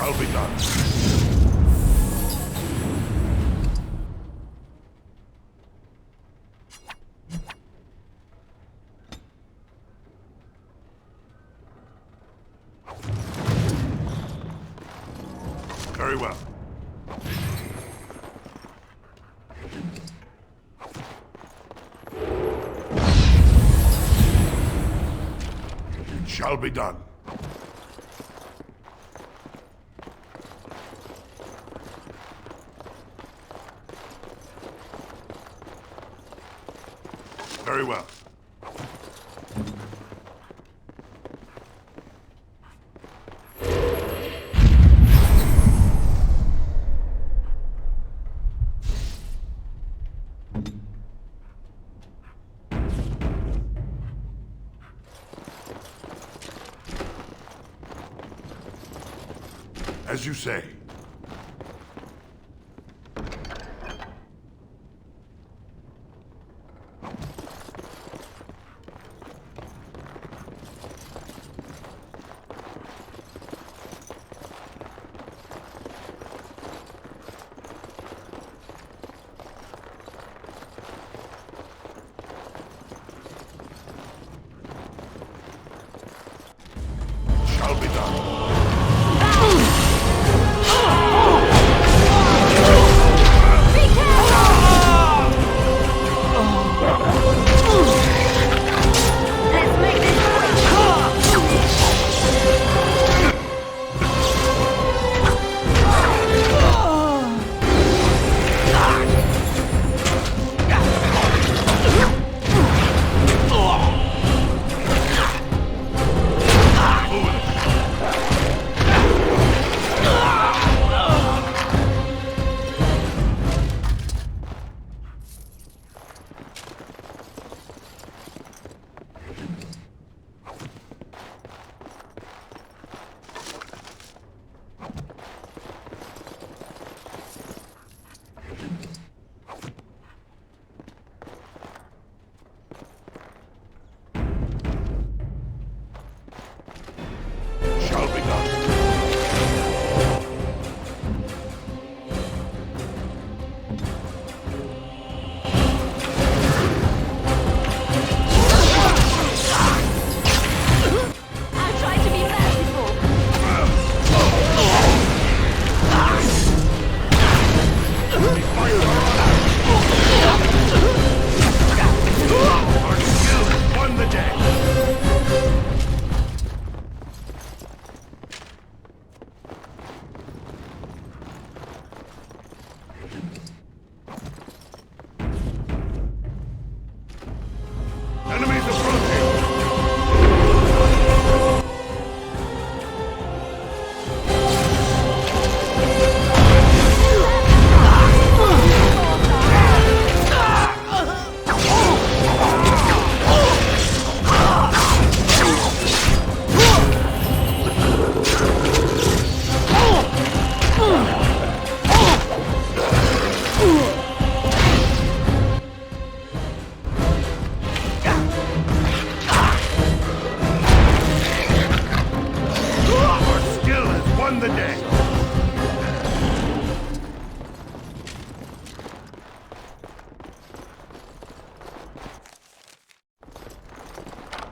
Shall be done. Very well. It shall be done. Very well. As you say. Shall be done.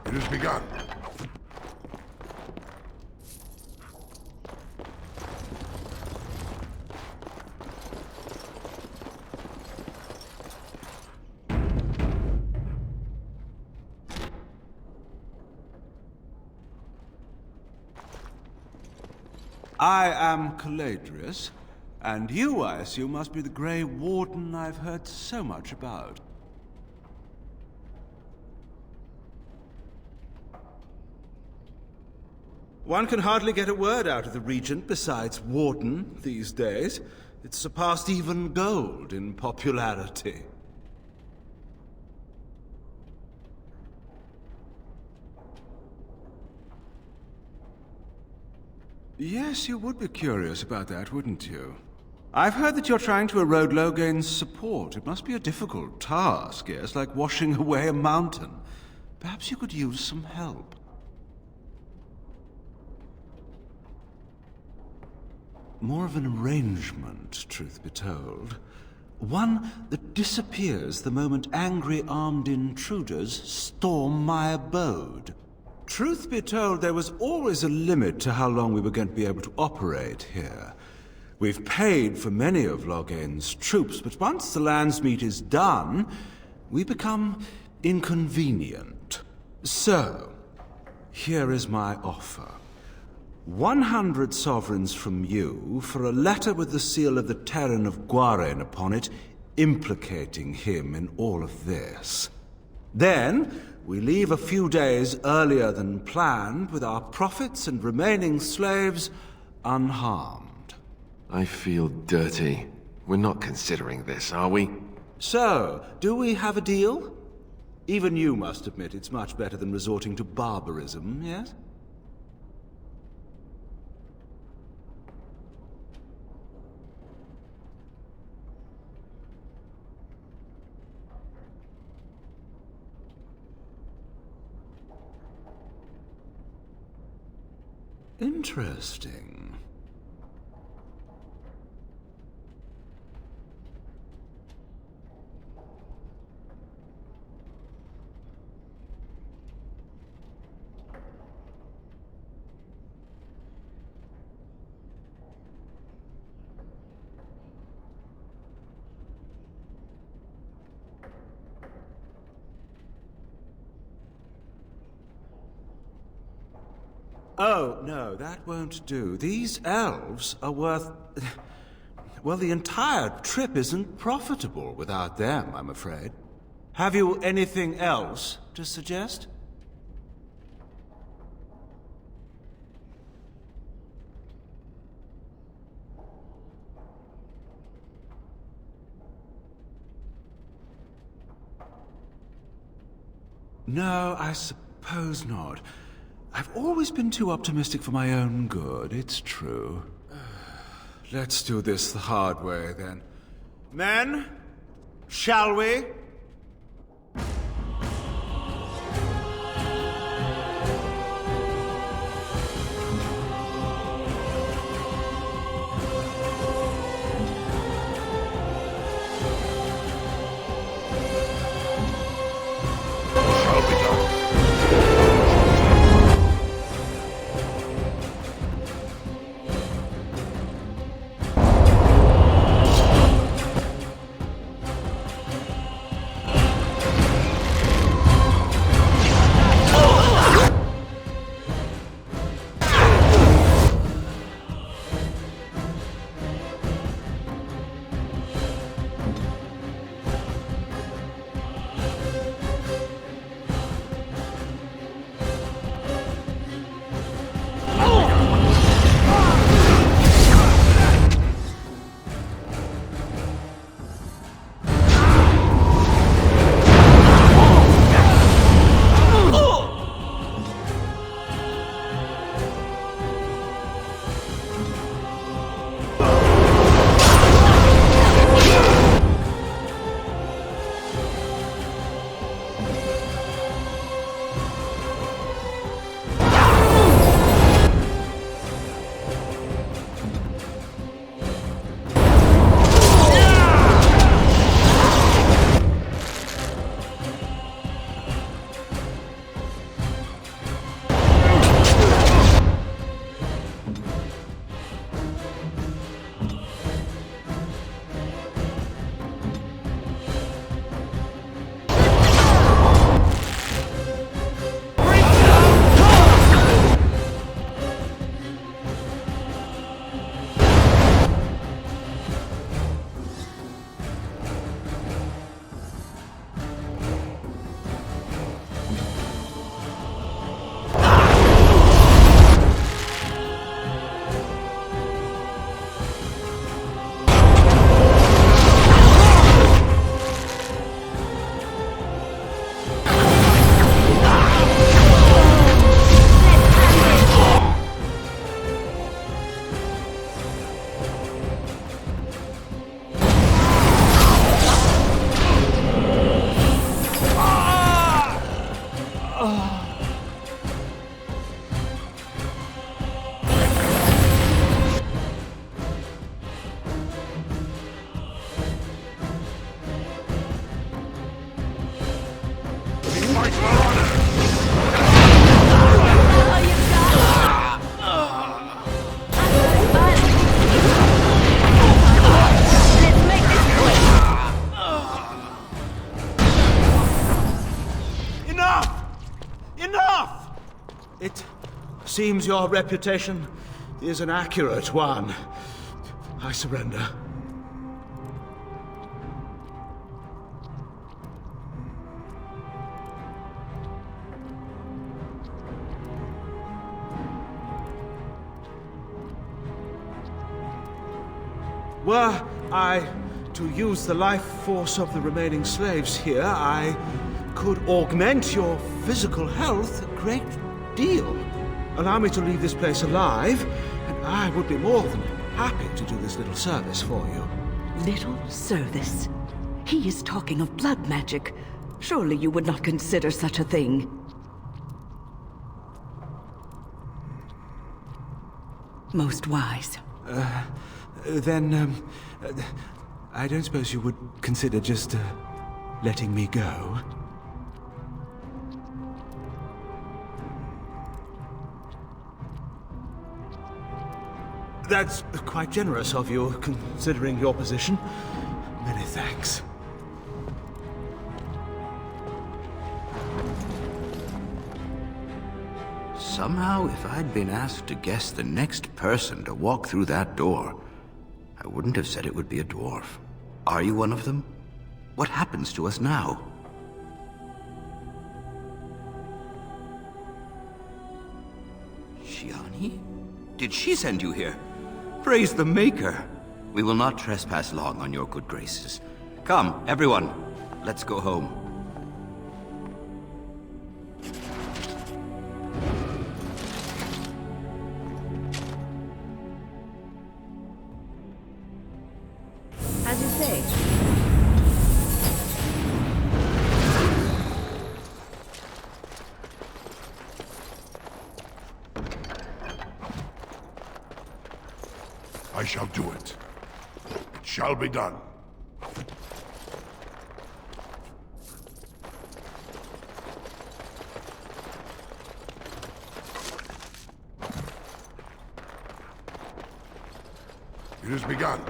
It has begun. I am Caladrius, and you, I assume, must be the Grey Warden I've heard so much about. One can hardly get a word out of the Regent besides Warden these days. It's surpassed even gold in popularity. Yes, you would be curious about that, wouldn't you? I've heard that you're trying to erode Logain's support. It must be a difficult task, yes, like washing away a mountain. Perhaps you could use some help. more of an arrangement, truth be told. One that disappears the moment angry armed intruders storm my abode. Truth be told, there was always a limit to how long we were going to be able to operate here. We've paid for many of Logain's troops, but once the Landsmeet is done, we become inconvenient. So, here is my offer. 100 sovereigns from you for a letter with the seal of the Terran of Gwaren upon it, implicating him in all of this. Then, we leave a few days earlier than planned with our profits and remaining slaves unharmed. I feel dirty. We're not considering this, are we? So, do we have a deal? Even you must admit it's much better than resorting to barbarism, yes? Interesting. Oh, no, that won't do. These elves are worth... Well, the entire trip isn't profitable without them, I'm afraid. Have you anything else to suggest? No, I suppose not. I've always been too optimistic for my own good, it's true. Let's do this the hard way, then. Men, shall we? Enough! Enough! It seems your reputation is an accurate one. I surrender. Were I to use the life force of the remaining slaves here, I could augment your physical health a great deal. Allow me to leave this place alive, and I would be more than happy to do this little service for you. Little service? He is talking of blood magic. Surely you would not consider such a thing. Most wise. Then, I don't suppose you would consider just, letting me go? That's quite generous of you, considering your position. Many thanks. Somehow, if I'd been asked to guess the next person to walk through that door, I wouldn't have said it would be a dwarf. Are you one of them? What happens to us now? Shiani? Did she send you here? Praise the Maker! We will not trespass long on your good graces. Come, everyone, let's go home. As you say. I shall do it. It shall be done. It has begun.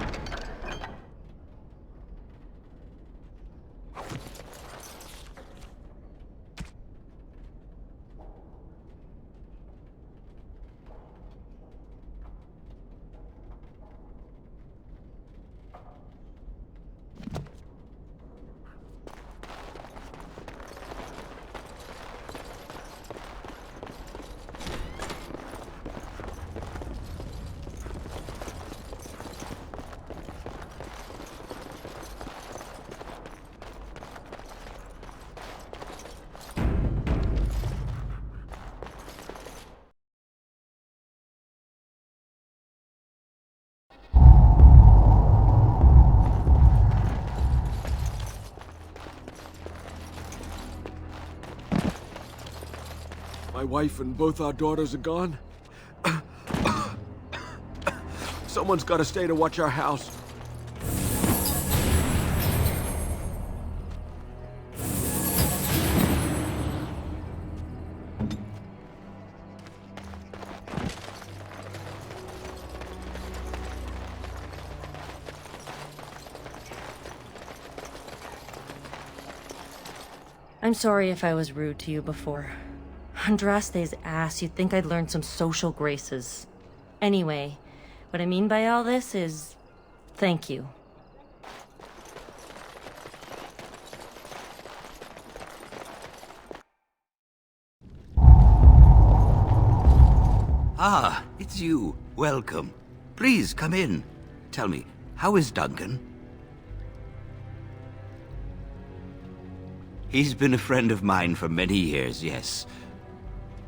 My wife and both our daughters are gone. Someone's got to stay to watch our house. I'm sorry if I was rude to you before. Andraste's ass, you'd think I'd learned some social graces. Anyway, what I mean by all this is... thank you. Ah, it's you. Welcome. Please, come in. Tell me, how is Duncan? He's been a friend of mine for many years, yes.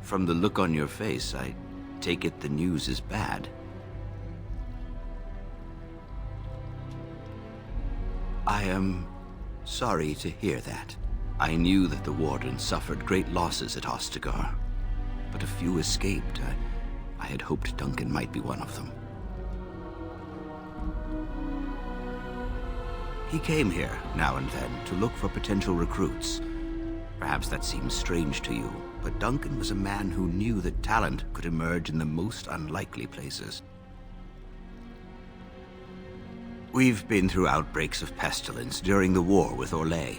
From the look on your face, I take it the news is bad. I am sorry to hear that. I knew that the Warden suffered great losses at Ostagar, but a few escaped. I had hoped Duncan might be one of them. He came here now and then to look for potential recruits. Perhaps that seems strange to you, but Duncan was a man who knew that talent could emerge in the most unlikely places. We've been through outbreaks of pestilence during the war with Orlais.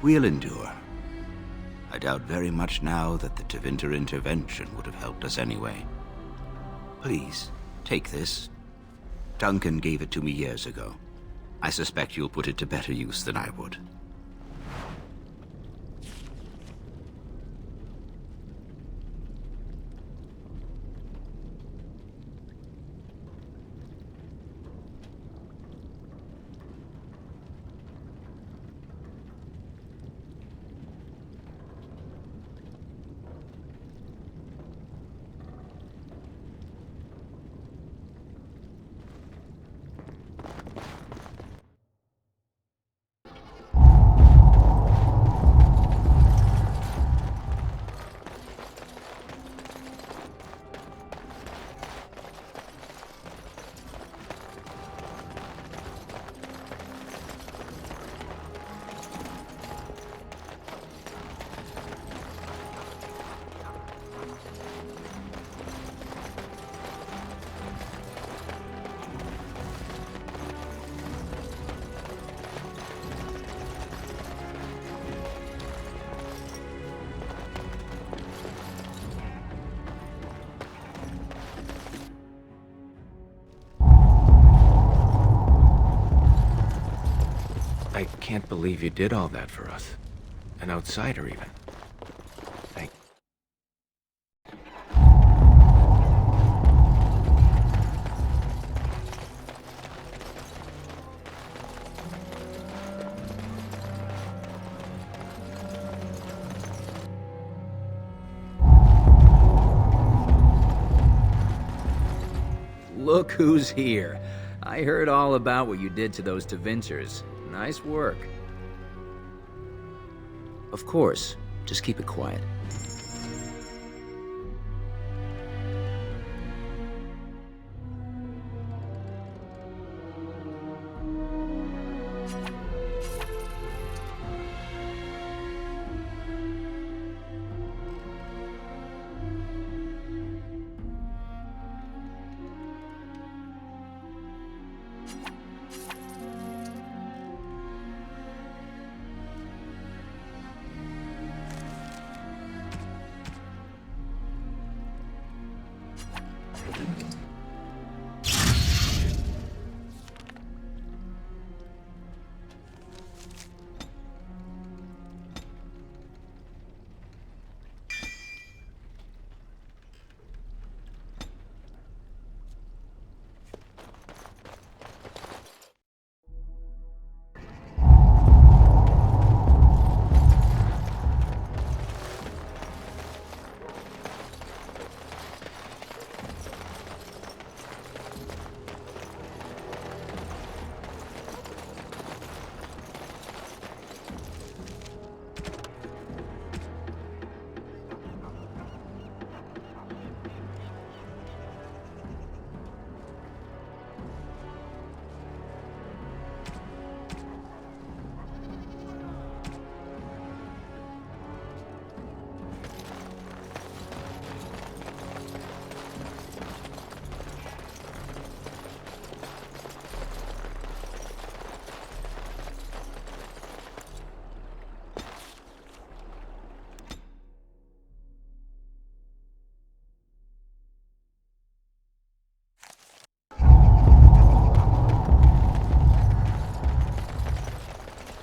We'll endure. I doubt very much now that the Tevinter intervention would have helped us anyway. Please, take this. Duncan gave it to me years ago. I suspect you'll put it to better use than I would. I can't believe you did all that for us. An outsider, even. Thank Look who's here. I heard all about what you did to those Tevinters. Nice work. Of course. Just keep it quiet.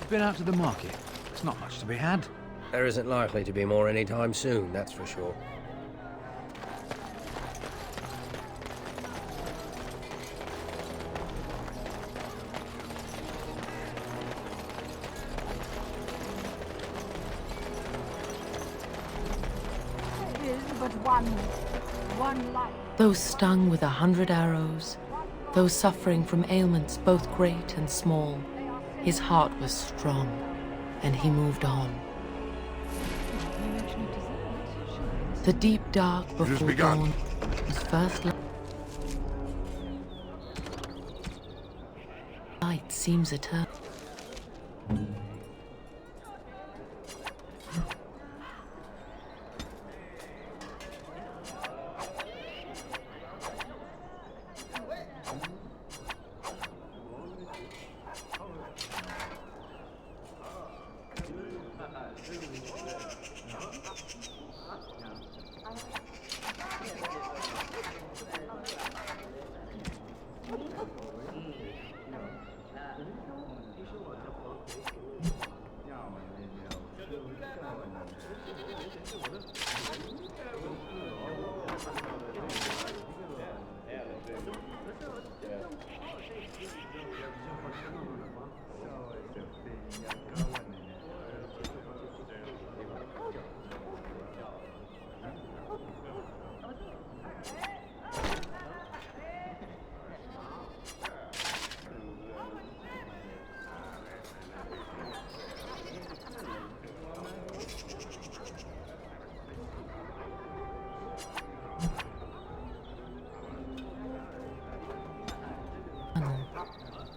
Been out to the market. There's not much to be had. There isn't likely to be more anytime soon, that's for sure. There is but one life. Those stung with 100 arrows, those suffering from ailments both great and small, his heart was strong, and he moved on. The deep dark before dawn was first light seems eternal.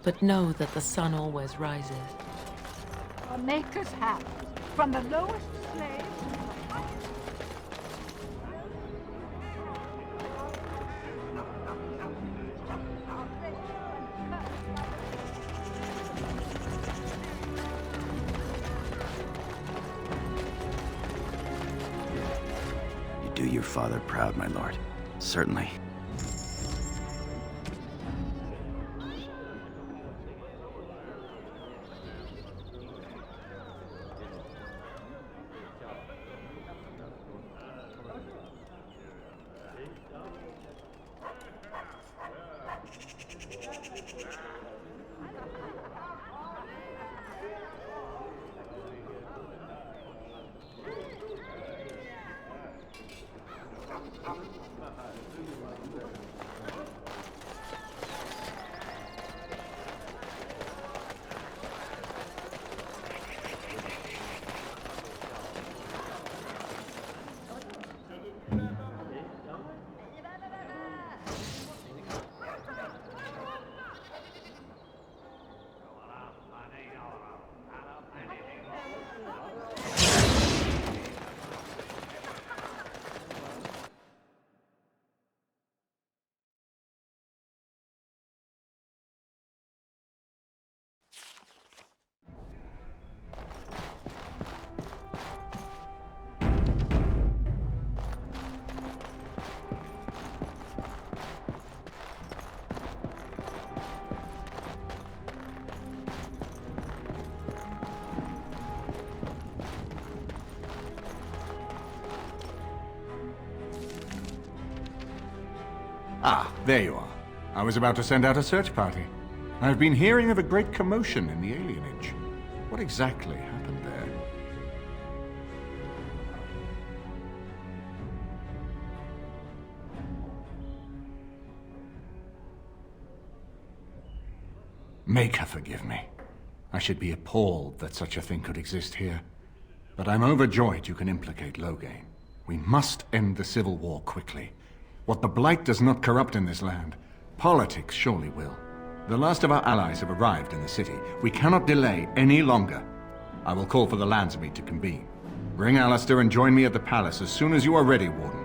but know that the sun always rises. A maker's hand, from the lowest slave to the highest. You do your father proud, my lord. Certainly. Ah, there you are. I was about to send out a search party. I've been hearing of a great commotion in the alienage. What exactly happened there? Make her forgive me. I should be appalled that such a thing could exist here. But I'm overjoyed you can implicate Loghain. We must end the civil war quickly. What the Blight does not corrupt in this land, politics surely will. The last of our allies have arrived in the city. We cannot delay any longer. I will call for the Landsmeet to convene. Bring Alistair and join me at the palace as soon as you are ready, Warden.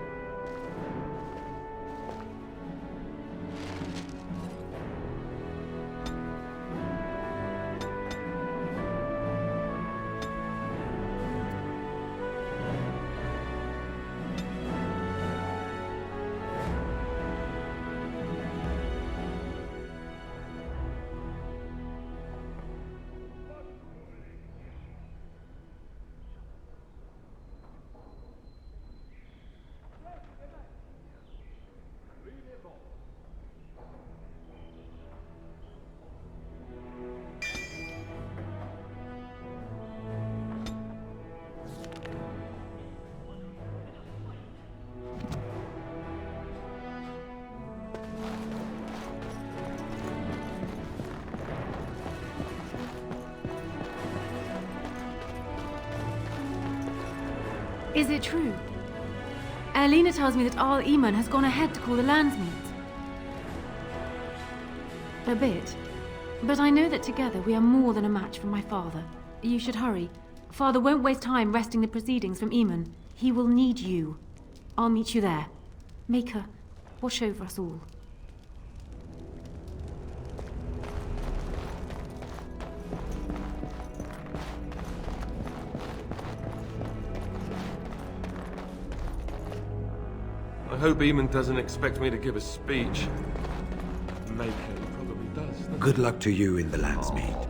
Is it true? Erlina tells me that Arl Eamon has gone ahead to call the Landsmeet. A bit. But I know that together we are more than a match for my father. You should hurry. Father won't waste time wresting the proceedings from Eamon. He will need you. I'll meet you there. Maker, watch over us all. I hope Eamon doesn't expect me to give a speech. Maker probably does. Good luck to you in the Landsmeet.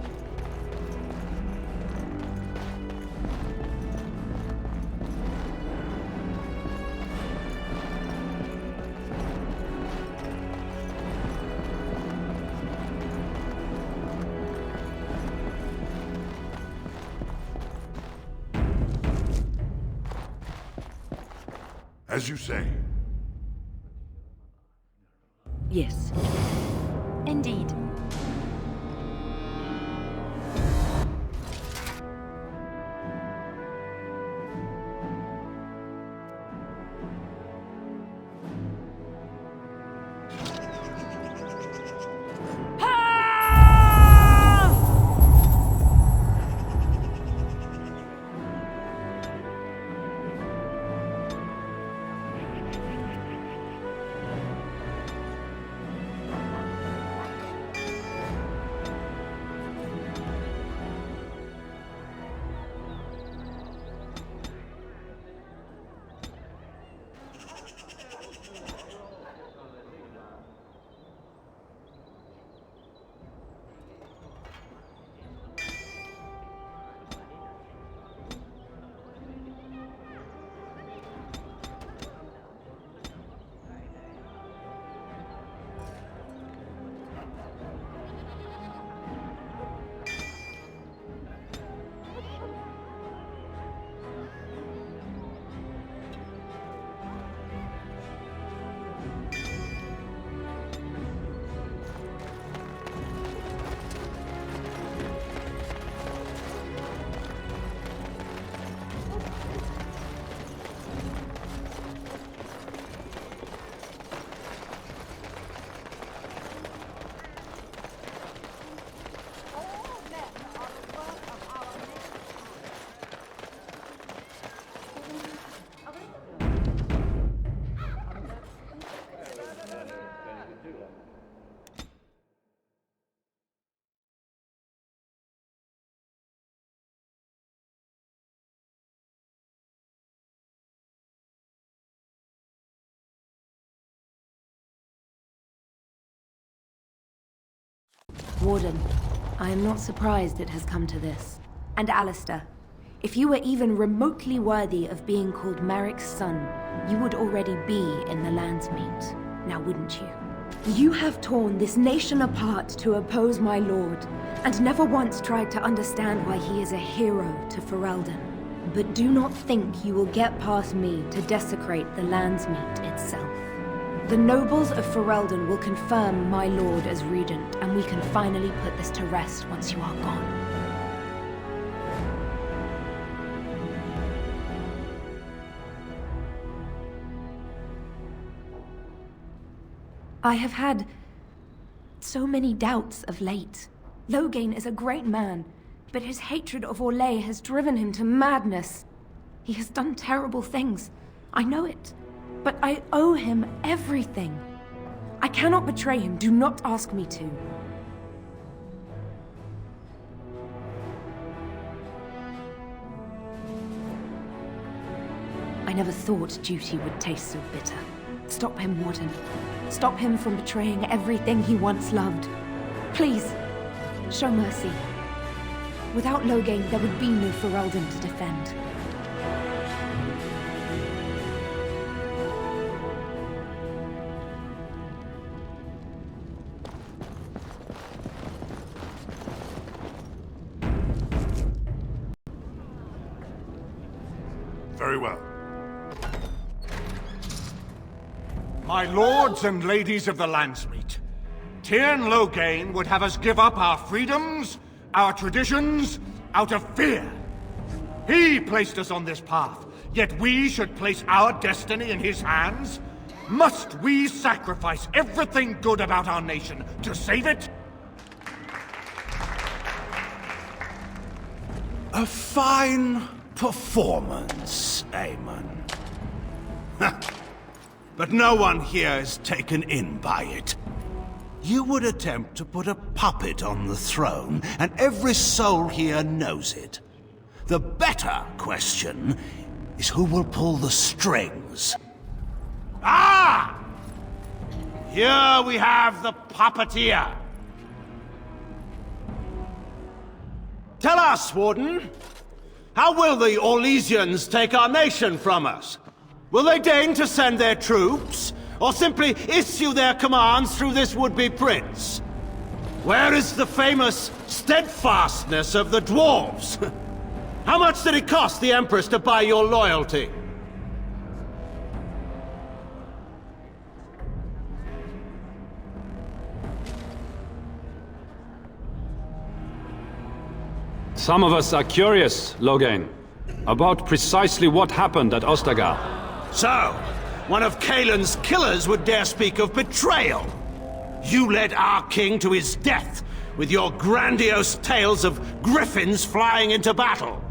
As you say. Yes. Indeed. Warden, I am not surprised it has come to this. And Alistair, if you were even remotely worthy of being called Merrick's son, you would already be in the Landsmeet, now wouldn't you? You have torn this nation apart to oppose my lord, and never once tried to understand why he is a hero to Ferelden. But do not think you will get past me to desecrate the Landsmeet itself. The nobles of Ferelden will confirm my lord as regent, and we can finally put this to rest once you are gone. I have had so many doubts of late. Loghain is a great man, but his hatred of Orlais has driven him to madness. He has done terrible things. I know it. But I owe him everything. I cannot betray him. Do not ask me to. I never thought duty would taste so bitter. Stop him, Warden. Stop him from betraying everything he once loved. Please, show mercy. Without Loghain, there would be no Ferelden to defend. Very well. My lords and ladies of the Landsmeet, Tyrn Loghain would have us give up our freedoms, our traditions, out of fear. He placed us on this path, yet we should place our destiny in his hands? Must we sacrifice everything good about our nation to save it? A fine performance, Aemon. But no one here is taken in by it. You would attempt to put a puppet on the throne, and every soul here knows it. The better question is who will pull the strings. Ah! Here we have the puppeteer. Tell us, Warden, how will the Orlesians take our nation from us? Will they deign to send their troops, or simply issue their commands through this would-be prince? Where is the famous steadfastness of the dwarves? How much did it cost the Empress to buy your loyalty? Some of us are curious, Loghain, about precisely what happened at Ostagar. So, one of Cailan's killers would dare speak of betrayal. You led our king to his death with your grandiose tales of griffins flying into battle.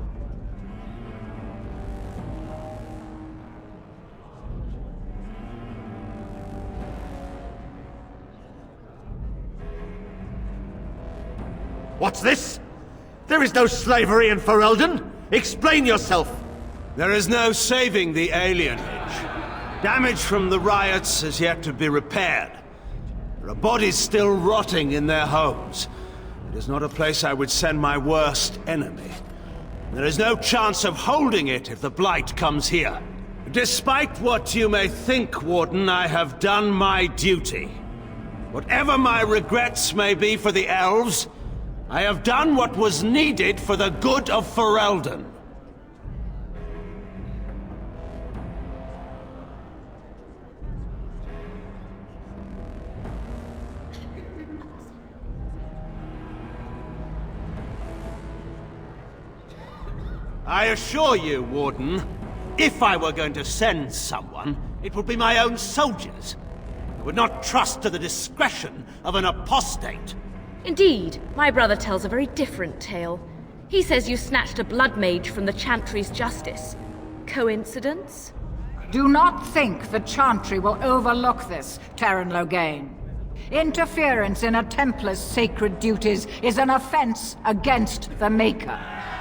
What's this? There is no slavery in Ferelden. Explain yourself. There is no saving the alienage. Damage from the riots has yet to be repaired. There are bodies still rotting in their homes. It is not a place I would send my worst enemy. There is no chance of holding it if the Blight comes here. Despite what you may think, Warden, I have done my duty. Whatever my regrets may be for the elves, I have done what was needed for the good of Ferelden. I assure you, Warden, if I were going to send someone, it would be my own soldiers. I would not trust to the discretion of an apostate. Indeed, my brother tells a very different tale. He says you snatched a blood mage from the Chantry's justice. Coincidence? Do not think the Chantry will overlook this, Tyrn Loghain. Interference in a Templar's sacred duties is an offense against the Maker.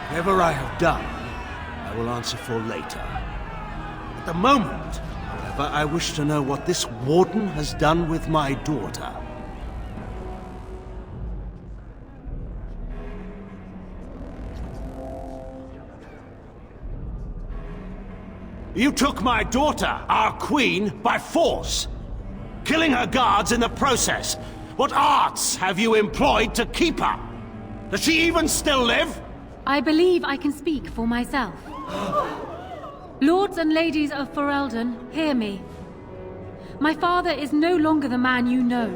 Whatever I have done, I will answer for later. At the moment, however, I wish to know what this Warden has done with my daughter. You took my daughter, our queen, by force, killing her guards in the process. What arts have you employed to keep her? Does she even still live? I believe I can speak for myself. Lords and ladies of Ferelden, hear me. My father is no longer the man you know.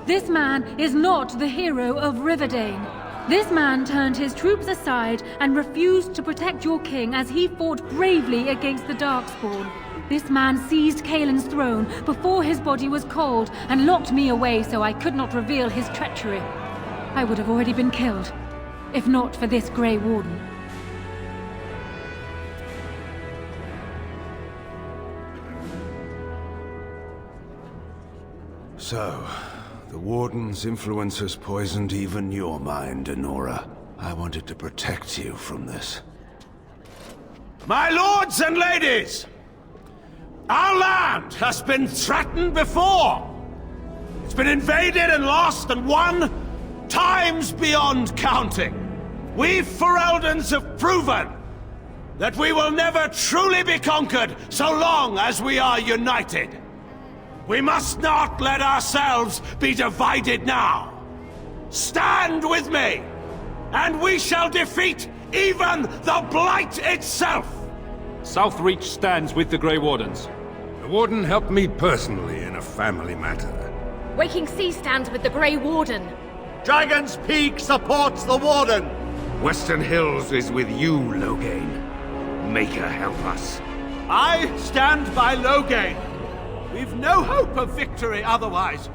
This man is not the hero of Riverdane. This man turned his troops aside and refused to protect your king as he fought bravely against the Darkspawn. This man seized Kaelin's throne before his body was cold and locked me away so I could not reveal his treachery. I would have already been killed, if not for this Grey Warden. So, the Warden's influence has poisoned even your mind, Enora. I wanted to protect you from this. My lords and ladies! Our land has been threatened before! It's been invaded and lost and won times beyond counting. We Fereldans have proven that we will never truly be conquered so long as we are united. We must not let ourselves be divided now. Stand with me, and we shall defeat even the Blight itself! Southreach stands with the Grey Wardens. The Warden helped me personally in a family matter. Waking Sea stands with the Grey Warden. Dragon's Peak supports the Warden! Western Hills is with you, Loghain. Make her help us. I stand by Loghain. We've no hope of victory otherwise.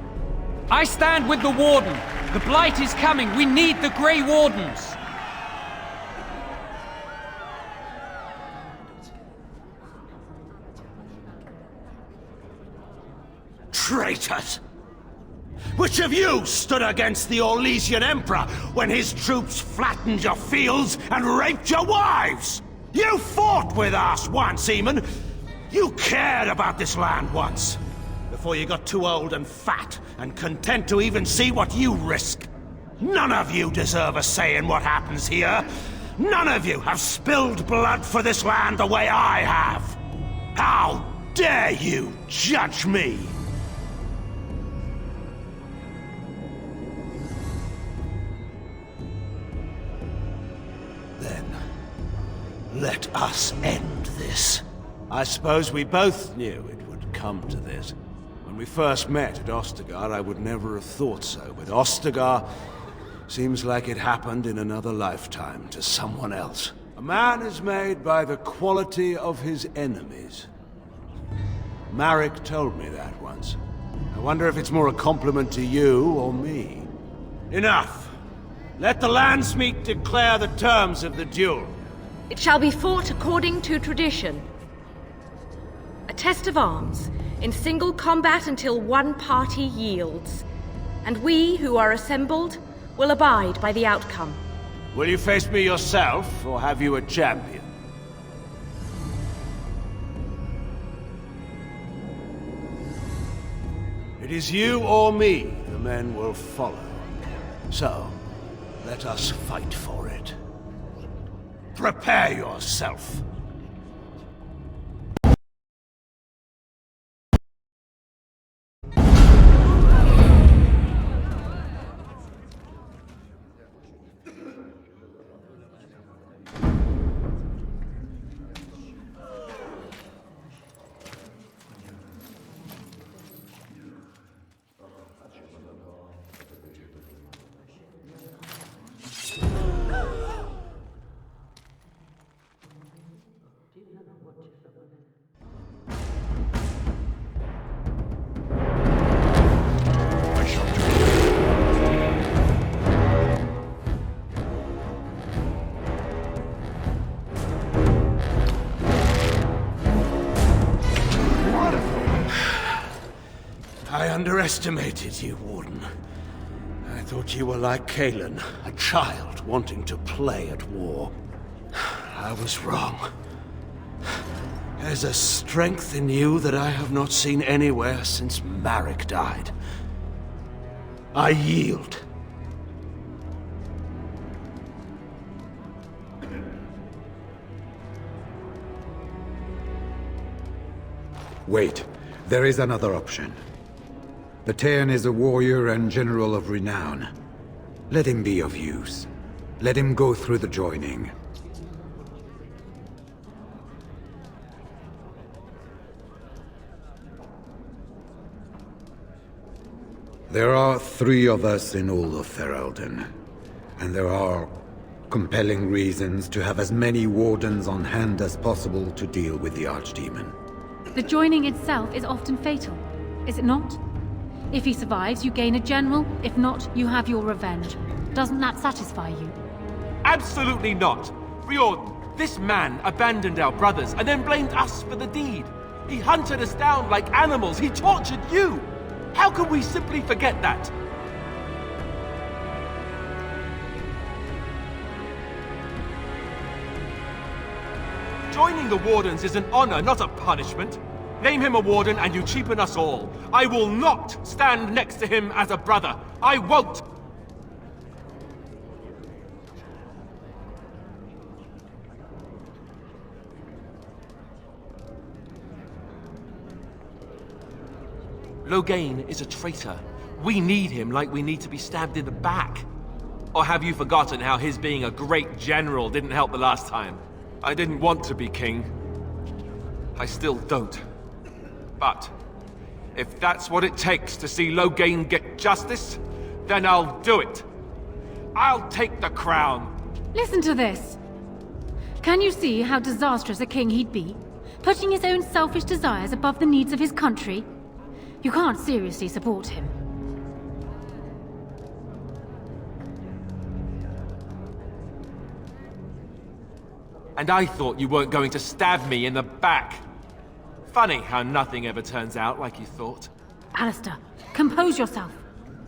I stand with the Warden. The Blight is coming. We need the Grey Wardens. Traitors! Which of you stood against the Orlesian Emperor when his troops flattened your fields and raped your wives? You fought with us once, Eamon. You cared about this land once, before you got too old and fat and content to even see what you risk. None of you deserve a say in what happens here. None of you have spilled blood for this land the way I have. How dare you judge me? Then, let us end this. I suppose we both knew it would come to this. When we first met at Ostagar, I would never have thought so, but Ostagar seems like it happened in another lifetime to someone else. A man is made by the quality of his enemies. Marek told me that once. I wonder if it's more a compliment to you or me. Enough! Let the Landsmeet declare the terms of the duel. It shall be fought according to tradition. A test of arms, in single combat until one party yields. And we, who are assembled, will abide by the outcome. Will you face me yourself, or have you a champion? It is you or me the men will follow. So, let us fight for it. Prepare yourself. I underestimated you, Warden. I thought you were like Kaelin, a child wanting to play at war. I was wrong. There's a strength in you that I have not seen anywhere since Marek died. I yield. Wait, there is another option. Batean is a warrior and general of renown. Let him be of use. Let him go through the joining. There are 3 of us in all of Ferelden, and there are compelling reasons to have as many wardens on hand as possible to deal with the Archdemon. The joining itself is often fatal, is it not? If he survives, you gain a general. If not, you have your revenge. Doesn't that satisfy you? Absolutely not! Riordan, this man abandoned our brothers and then blamed us for the deed. He hunted us down like animals. He tortured you! How can we simply forget that? Joining the Wardens is an honor, not a punishment. Name him a Warden and you cheapen us all. I will not stand next to him as a brother. I won't! Loghain is a traitor. We need him like we need to be stabbed in the back. Or have you forgotten how his being a great general didn't help the last time? I didn't want to be king. I still don't. But if that's what it takes to see Loghain get justice, then I'll do it. I'll take the crown. Listen to this. Can you see how disastrous a king he'd be? Putting his own selfish desires above the needs of his country? You can't seriously support him. And I thought you weren't going to stab me in the back. Funny how nothing ever turns out like you thought. Alistair, compose yourself.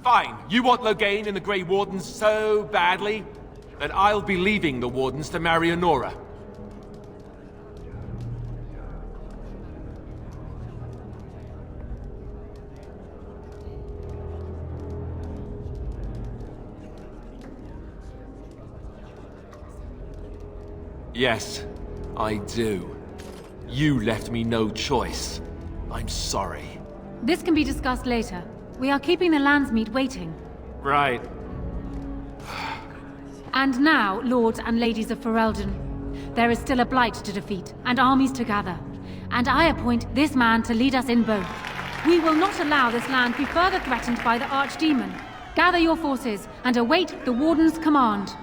Fine, you want Loghain and the Grey Wardens so badly? Then I'll be leaving the Wardens to marry Honora. Yes, I do. You left me no choice. I'm sorry. This can be discussed later. We are keeping the Landsmeet waiting. Right. And now, lords and ladies of Ferelden, there is still a blight to defeat, and armies to gather. And I appoint this man to lead us in both. We will not allow this land be further threatened by the Archdemon. Gather your forces, and await the Warden's command.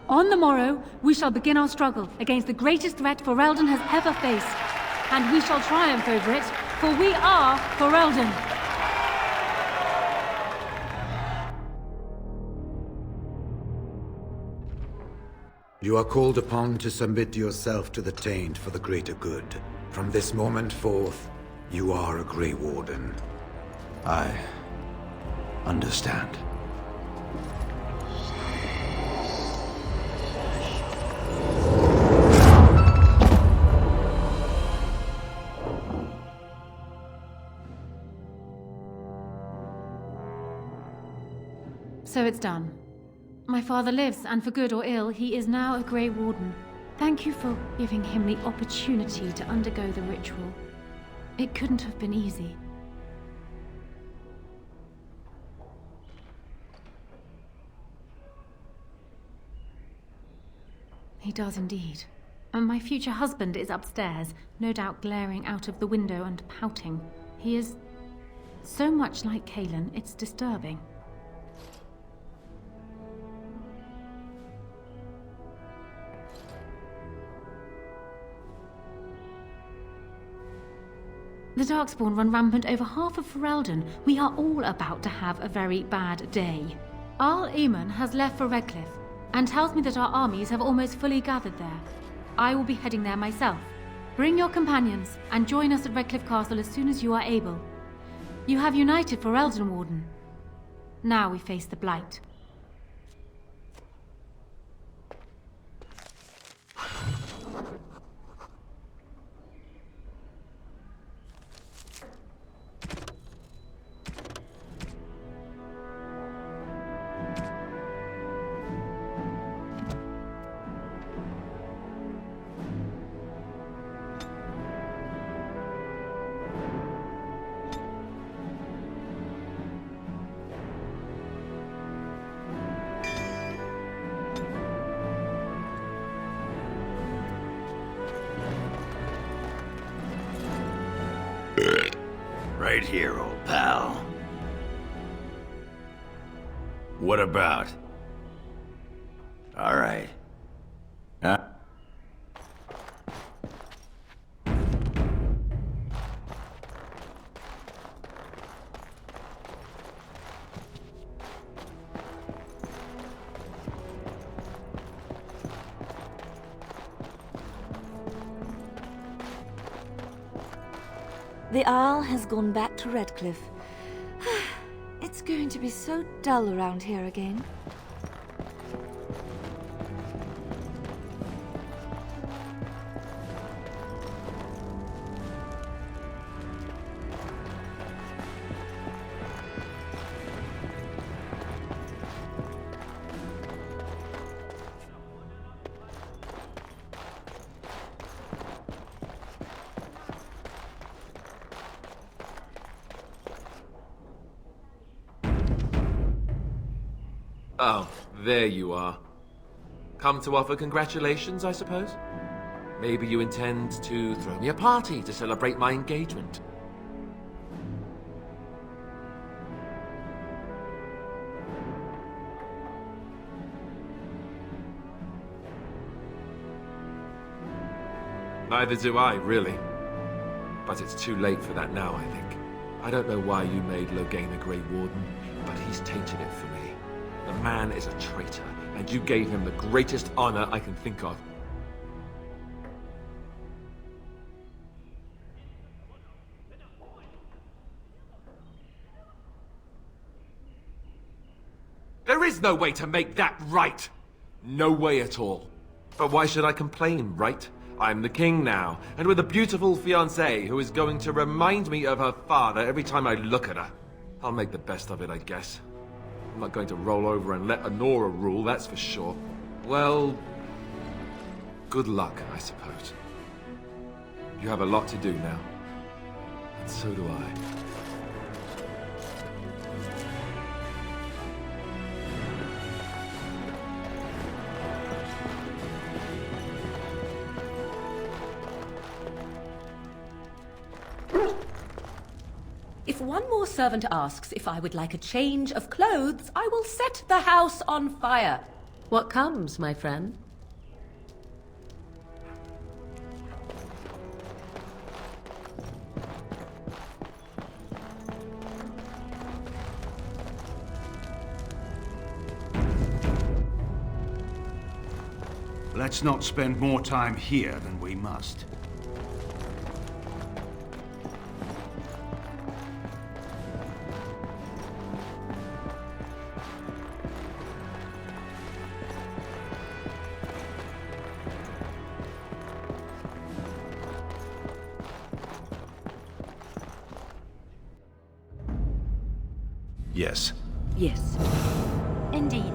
On the morrow, we shall begin our struggle against the greatest threat Ferelden has ever faced. And we shall triumph over it, for we are Ferelden. You are called upon to submit yourself to the Taint for the greater good. From this moment forth, you are a Grey Warden. I understand. So it's done. My father lives, and for good or ill, he is now a Grey Warden. Thank you for giving him the opportunity to undergo the ritual. It couldn't have been easy. He does indeed. And my future husband is upstairs, no doubt glaring out of the window and pouting. He is so much like Cailan, it's disturbing. The Darkspawn run rampant over half of Ferelden. We are all about to have a very bad day. Arl Eamon has left for Redcliffe, and tells me that our armies have almost fully gathered there. I will be heading there myself. Bring your companions, and join us at Redcliffe Castle as soon as you are able. You have united Ferelden, Warden. Now we face the Blight. Right here, old pal. What about? All right. Huh? The Owl has gone back to Redcliffe. It's going to be so dull around here again. Oh, there you are. Come to offer congratulations, I suppose? Maybe you intend to throw me a party to celebrate my engagement. Neither do I, really. But it's too late for that now, I think. I don't know why you made Loghain a Grey Warden, but he's tainted it for me. The man is a traitor, and you gave him the greatest honor I can think of. There is no way to make that right! No way at all. But why should I complain, right? I'm the king now, and with a beautiful fiancée who is going to remind me of her father every time I look at her. I'll make the best of it, I guess. I'm not going to roll over and let Honora rule, that's for sure. Well, good luck, I suppose. You have a lot to do now. And so do I. If one more servant asks if I would like a change of clothes, I will set the house on fire. What comes, my friend? Let's not spend more time here than we must. Yes. Yes. Indeed.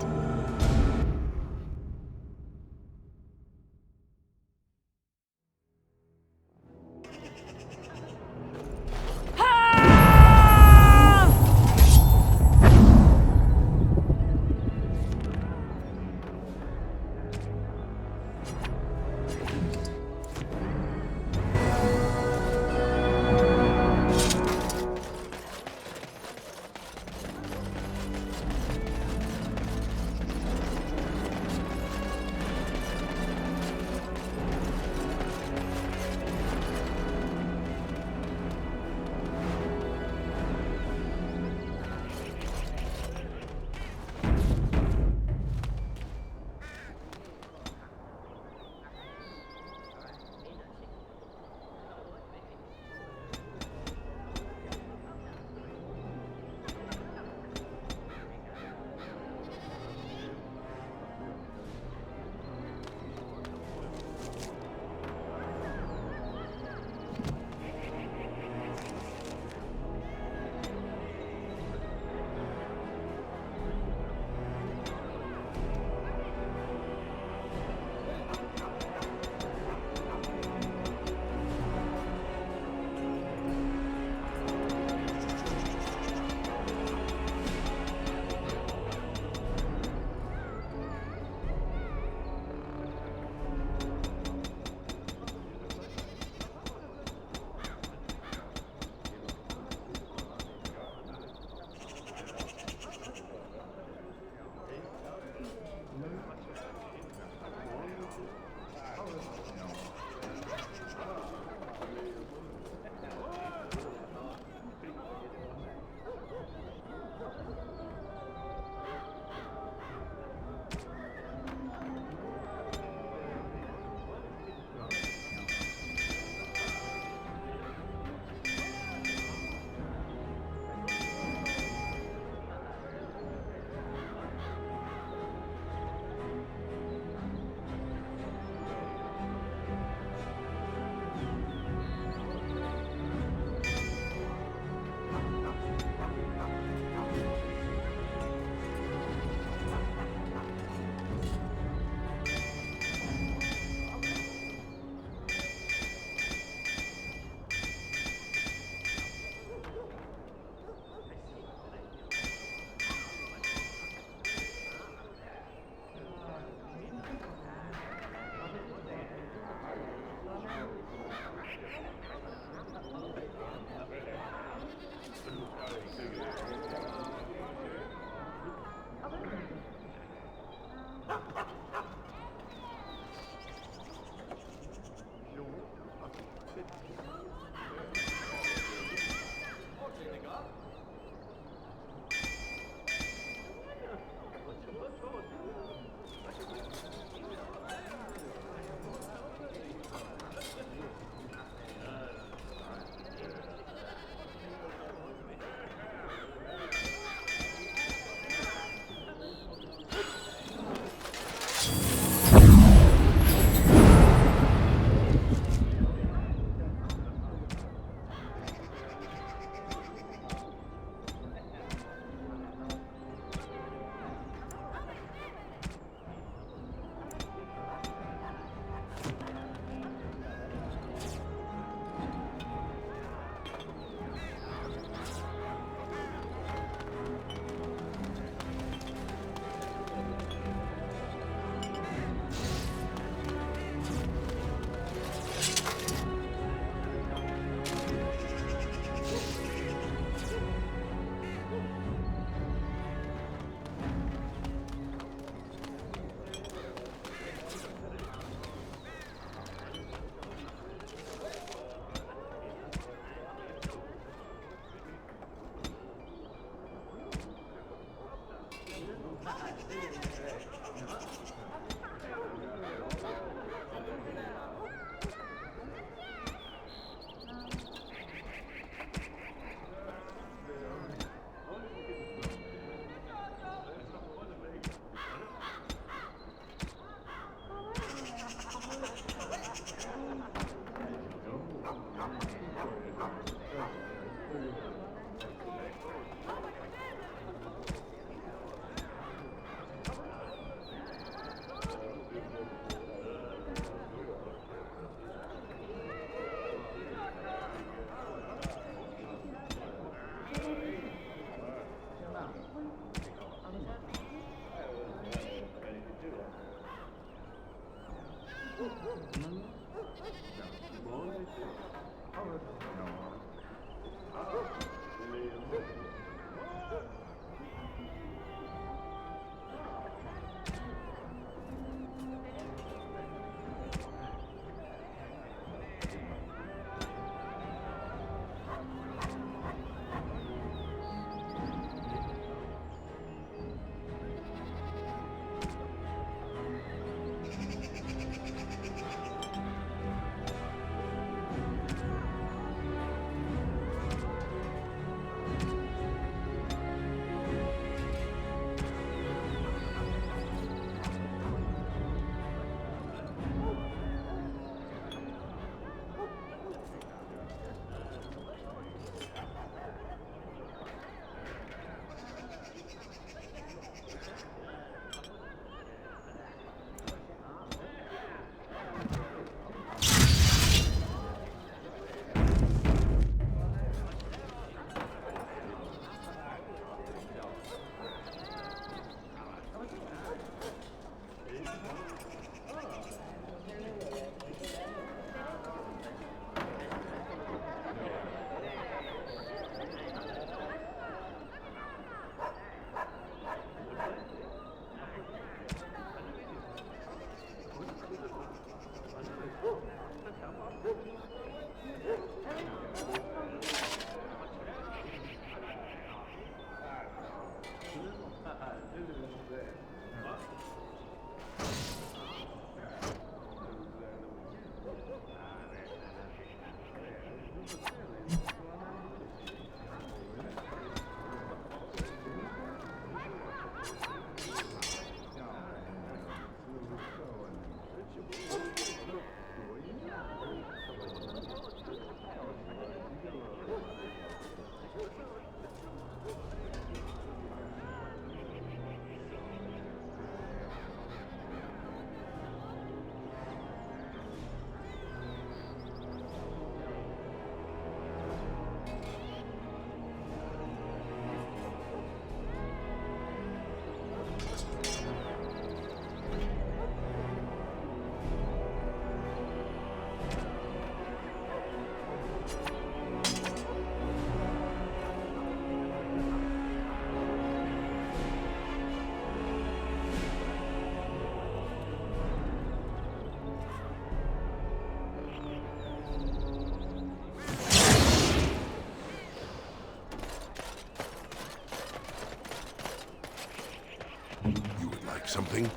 Something?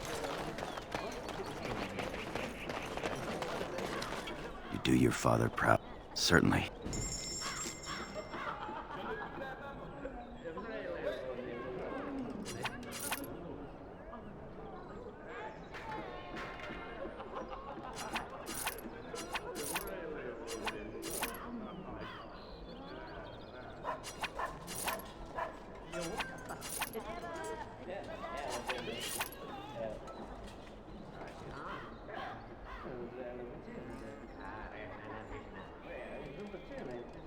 You do your father proud. Certainly. Thank you.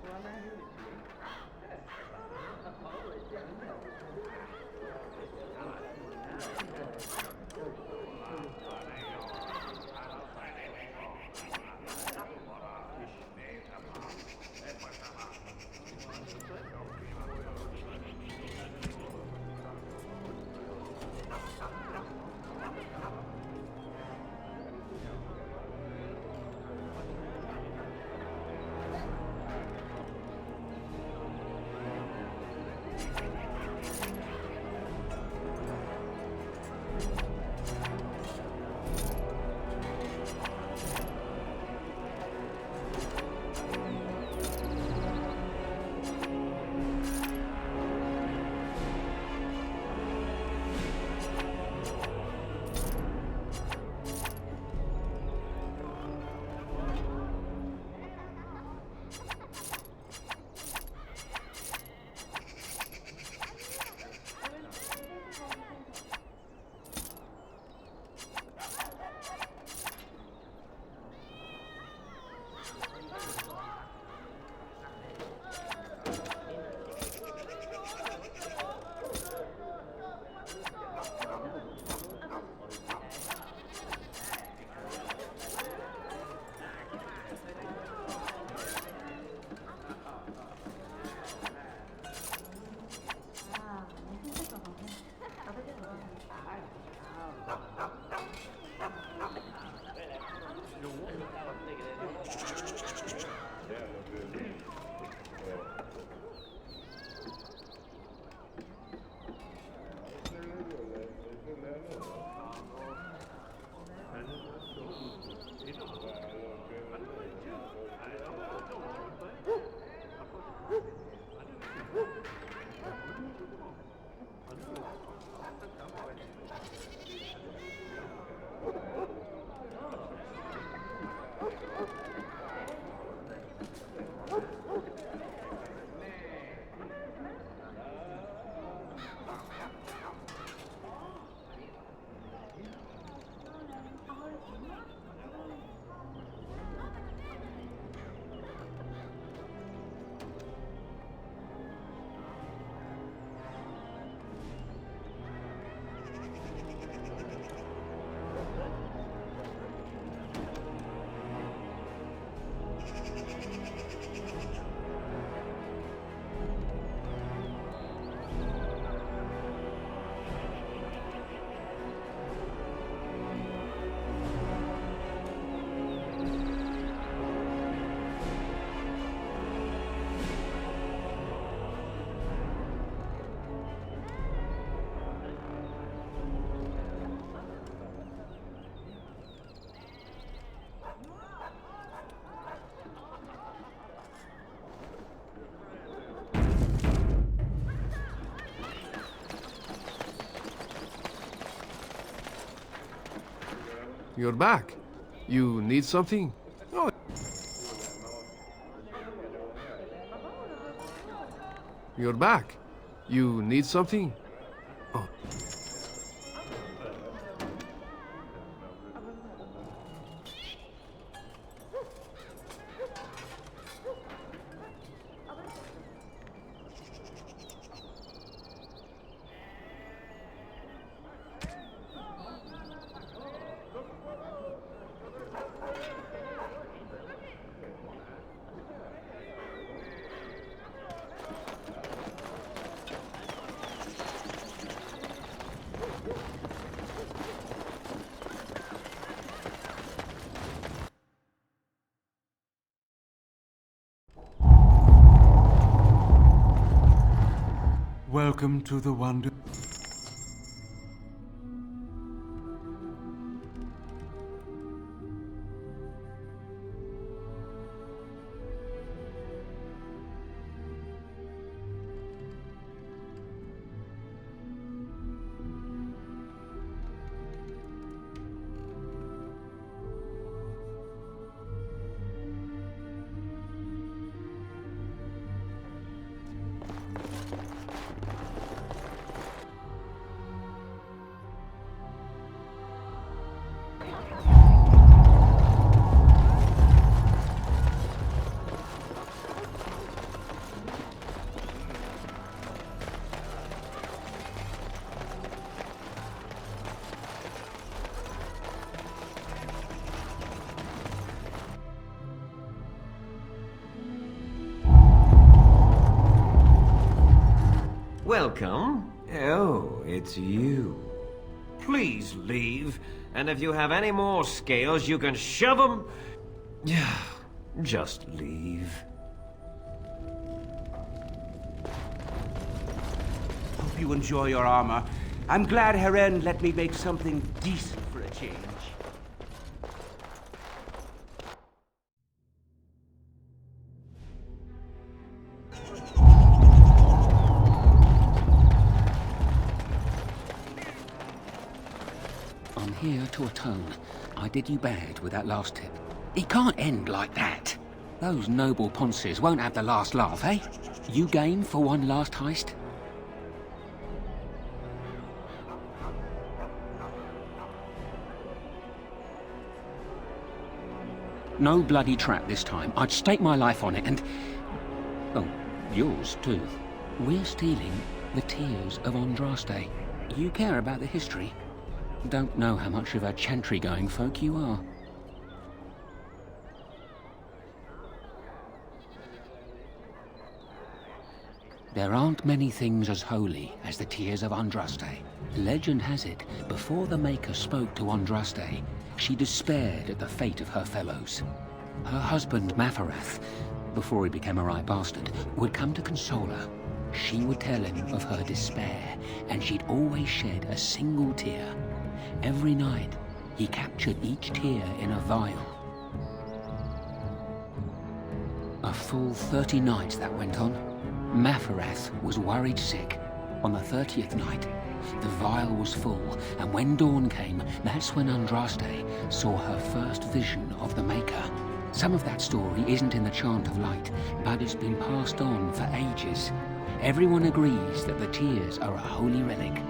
You're back. You need something? Oh. You're back. You need something? Oh. Welcome to the wonder... Welcome. Oh, it's you. Please leave, and if you have any more scales, you can shove them. Just leave. Hope you enjoy your armor. I'm glad Heren let me make something decent for a change. I'm here to atone. I did you bad with that last tip. It can't end like that. Those noble ponces won't have the last laugh, eh? You game for one last heist? No bloody trap this time. I'd stake my life on it and... oh, yours too. We're stealing the Tears of Andraste. You care about the history? Don't know how much of a chantry-going folk you are. There aren't many things as holy as the Tears of Andraste. Legend has it, before the Maker spoke to Andraste, she despaired at the fate of her fellows. Her husband Maferath, before he became a right bastard, would come to console her. She would tell him of her despair, and she'd always shed a single tear. Every night, he captured each tear in a vial. A full 30 nights that went on. Maferath was worried sick. On the 30th night, the vial was full, and when dawn came, that's when Andraste saw her first vision of the Maker. Some of that story isn't in the Chant of Light, but it's been passed on for ages. Everyone agrees that the tears are a holy relic.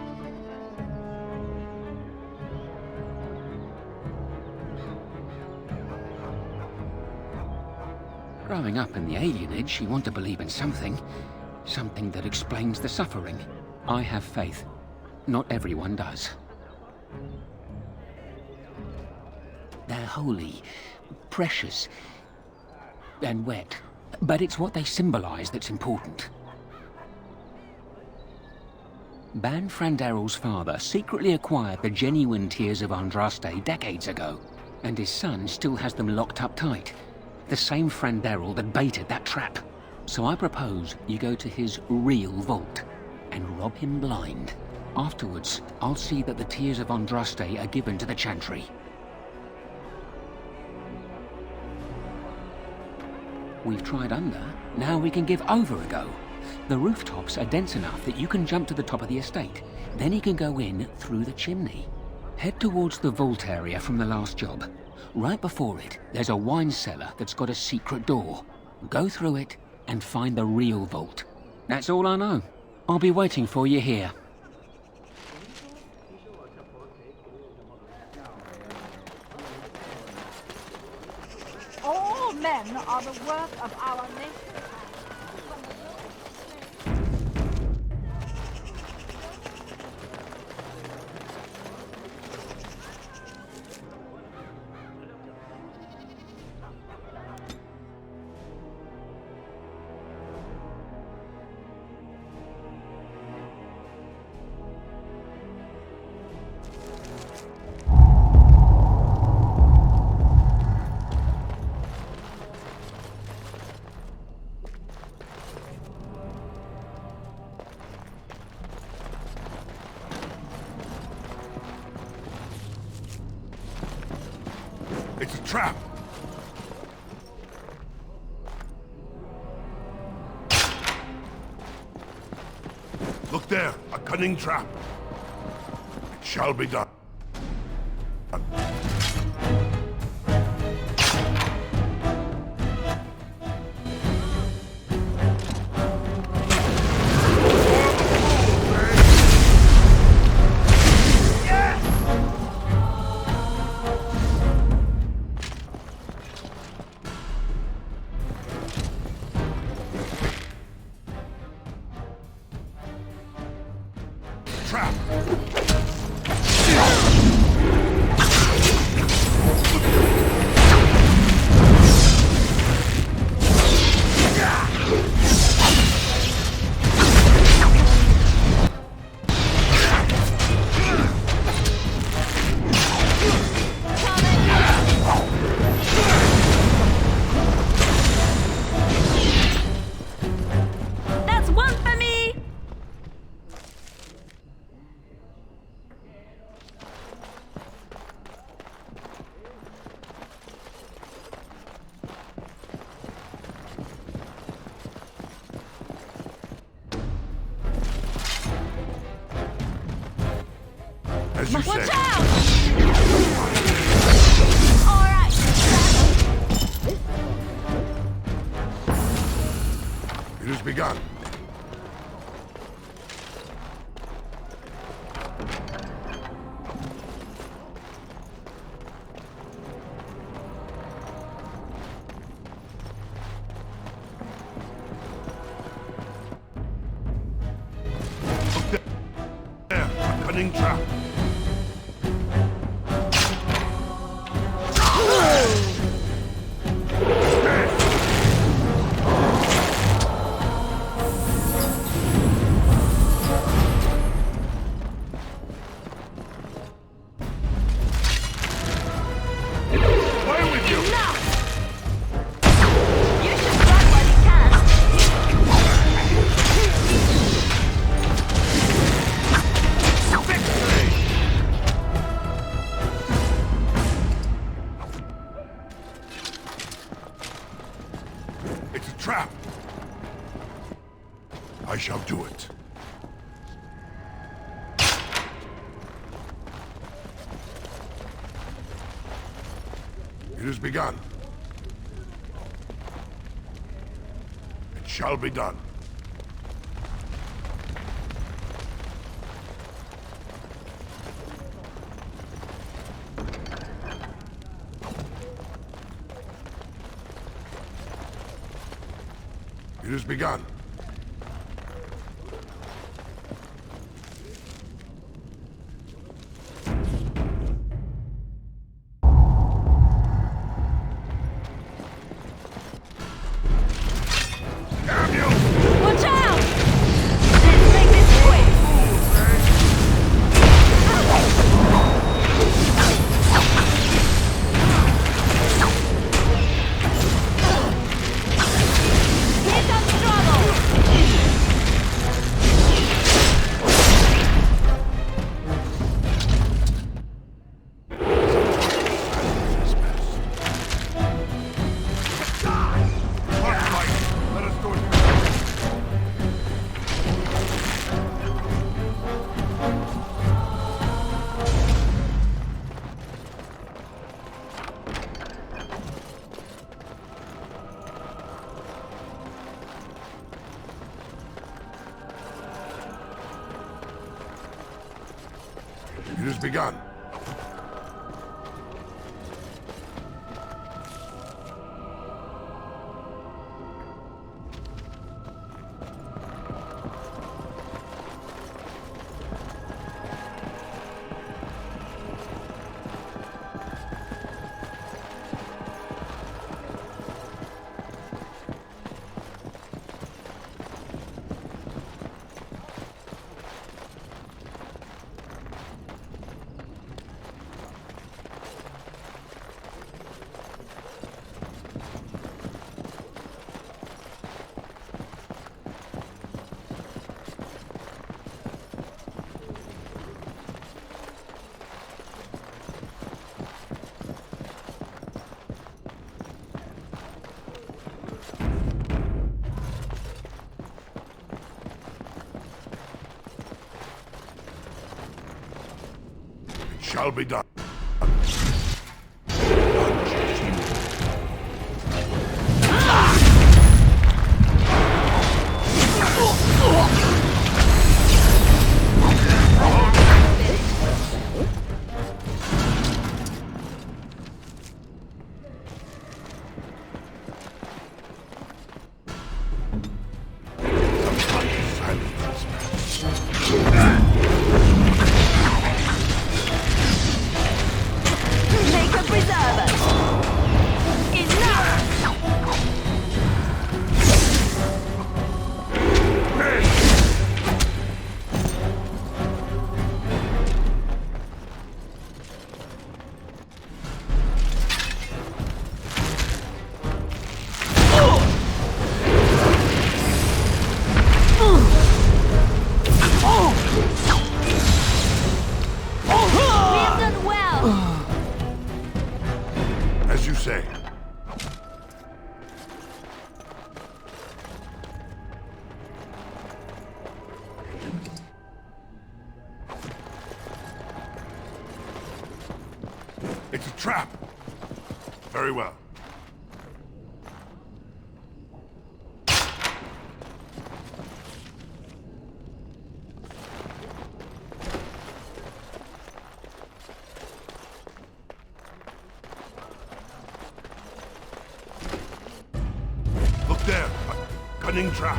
Growing up in the alienage, you want to believe in something. Something that explains the suffering. I have faith. Not everyone does. They're holy, precious, and wet. But it's what they symbolize that's important. Ban Frandarel's father secretly acquired the genuine Tears of Andraste decades ago, and his son still has them locked up tight. The same Frandarel that baited that trap. So I propose you go to his real vault and rob him blind. Afterwards, I'll see that the Tears of Andraste are given to the Chantry. We've tried under, now we can give over a go. The rooftops are dense enough that you can jump to the top of the estate. Then he can go in through the chimney. Head towards the vault area from the last job. Right before it, there's a wine cellar that's got a secret door. Go through it and find the real vault. That's all I know. I'll be waiting for you here. All men are the work of our nation. It's a trap! Look there, a cunning trap. It shall be done. Trap! That's one for me! As you Watch say. out! All right. It has begun. Look there, a cunning trap. Away with you! You should run while you can. It's a trap. I shall do it. It has begun. It shall be done. It has begun. Damn you! Watch out! Let's make this quick. Here comes trouble. has begun. Shall be done. As you say. It's a trap. Very well. Look there, a cunning trap.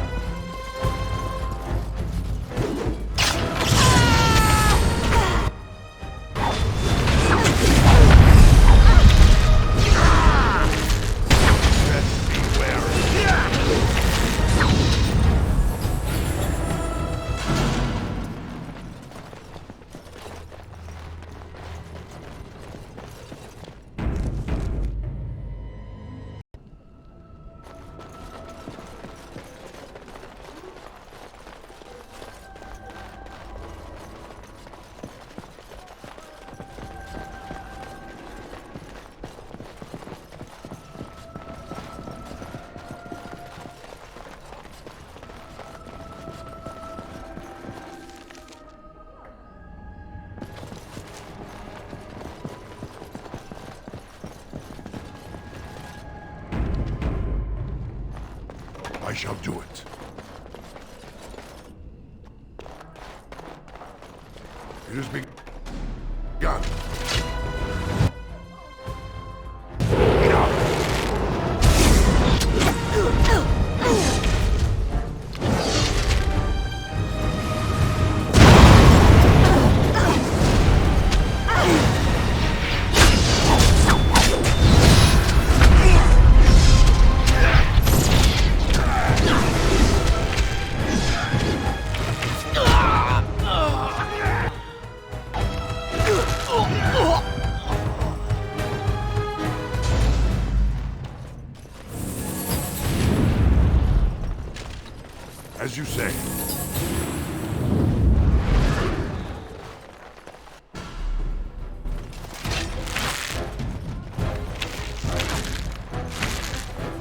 I shall do it. It has begun. As you say.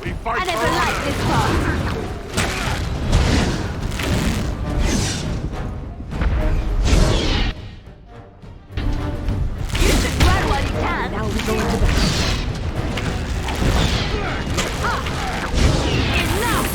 We fight. I never liked this part. Use it right while you can. Now we go into the... Enough!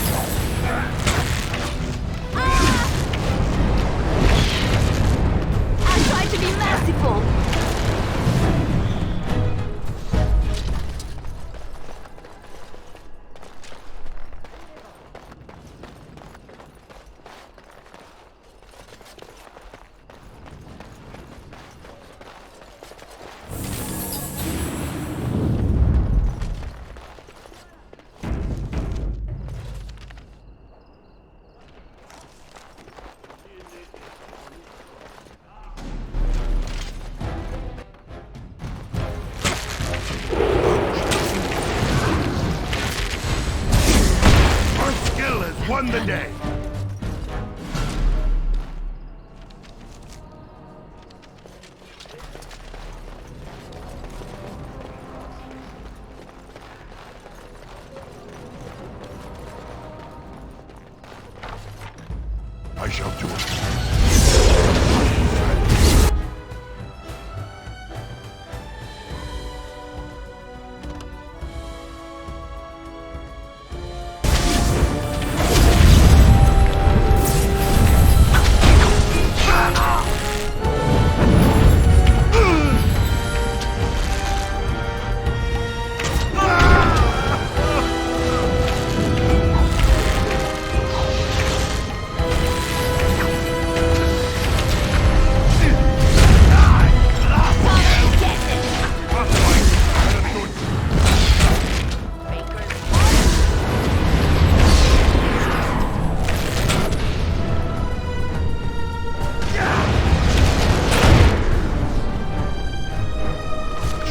I shall do it.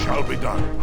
Shall be done.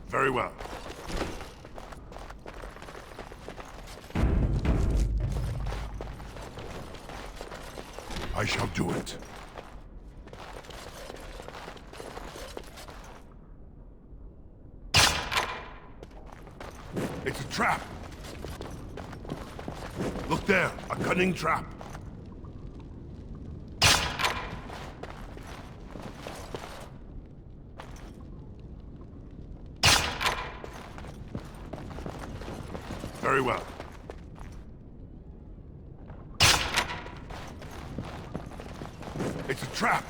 Very well. I shall do it. It's a trap. Look there, a cunning trap. Very well. It's a trap.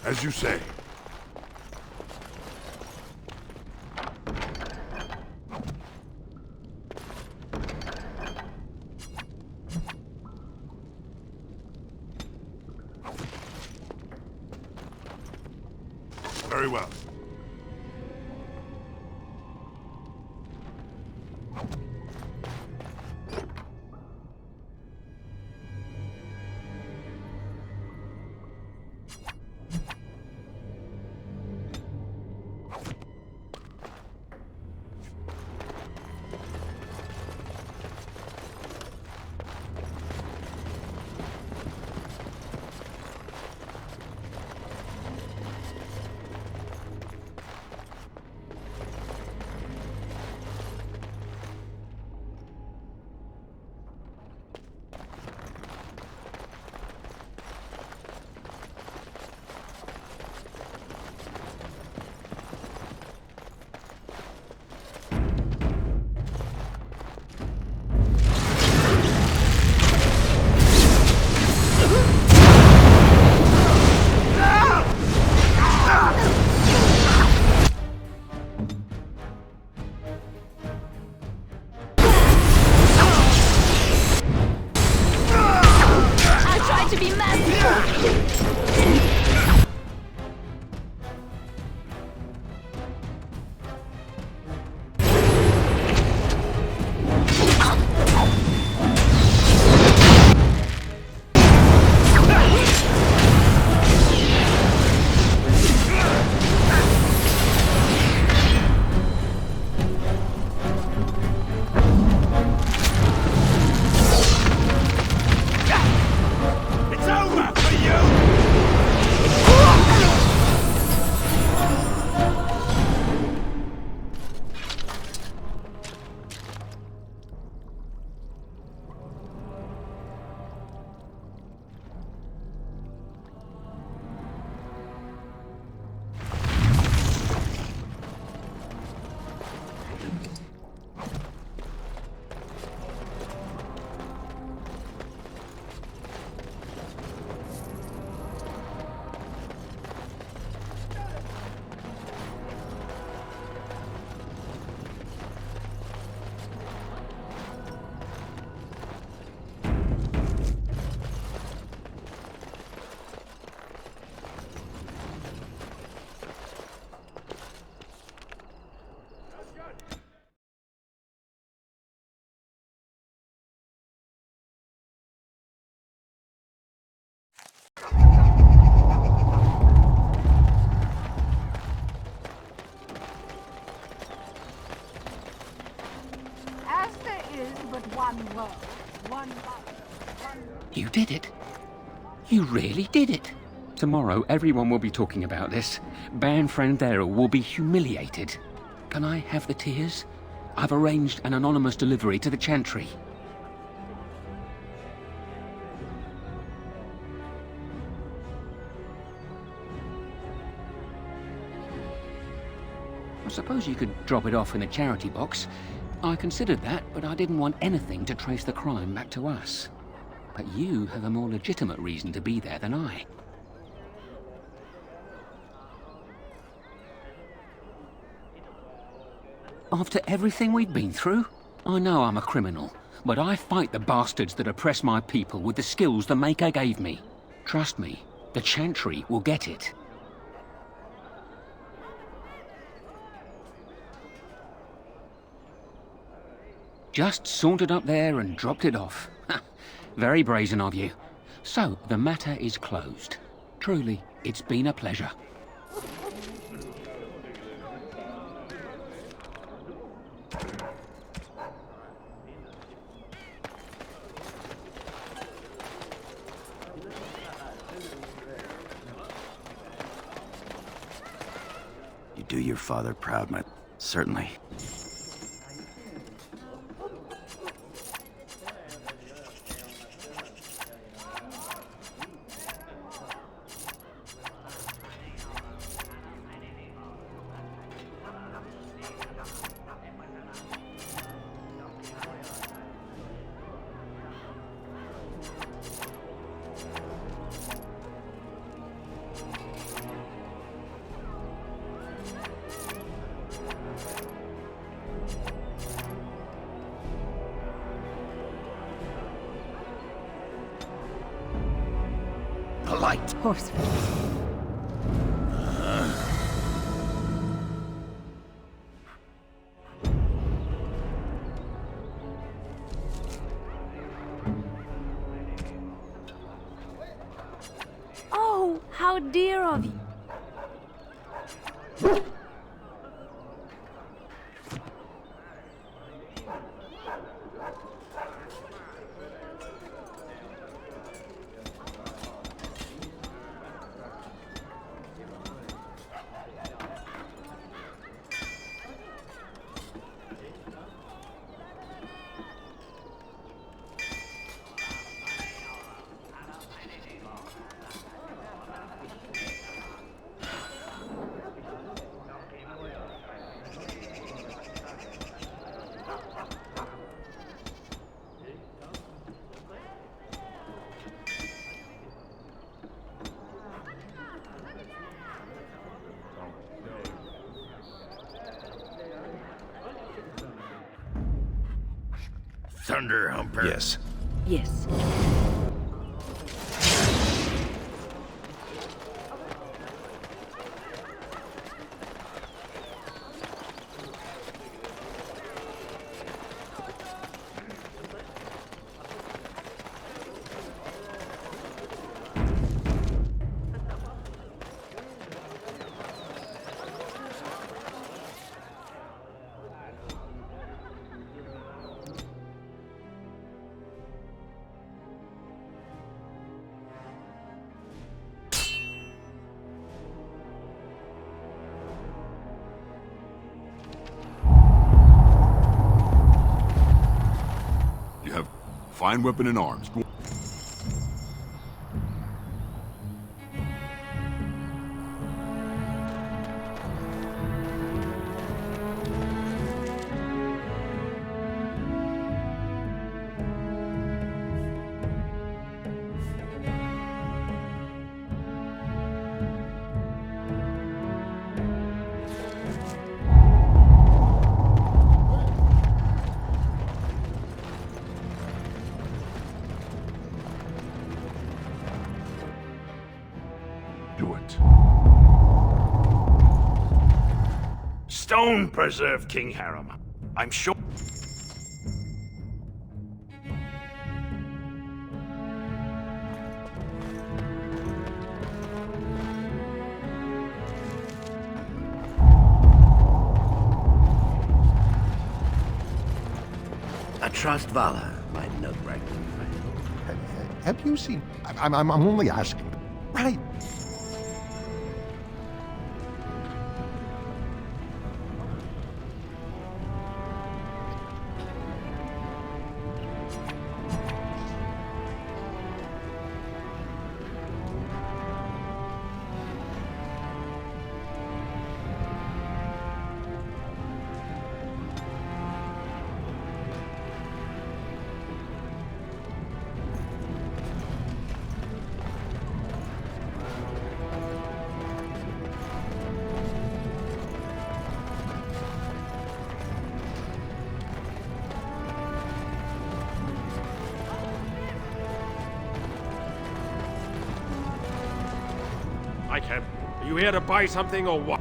As you say. Very well. one world, one life, You did it. You really did it. Tomorrow, everyone will be talking about this. Ban Frandera will be humiliated. Can I have the tears? I've arranged an anonymous delivery to the Chantry. I suppose you could drop it off in the charity box. I considered that, but I didn't want anything to trace the crime back to us. But you have a more legitimate reason to be there than I. After everything we've been through? I know I'm a criminal, but I fight the bastards that oppress my people with the skills the Maker gave me. Trust me, the Chantry will get it. Just sauntered up there and dropped it off. Very brazen of you. So, the matter is closed. Truly, it's been a pleasure. You do your father proud, my... Certainly. Light. Horse. Oh, how dear of you. Thunderhumper. Yes. Yes. Fine weapon and arms. Do it. Stone preserve King Haram. I'm sure... I trust Vala. Have you seen... I'm only asking. Right. Icam, are you here to buy something or what?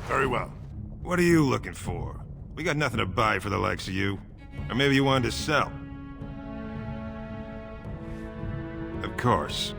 Very well. What are you looking for? We got nothing to buy for the likes of you. Or maybe you wanted to sell. Of course.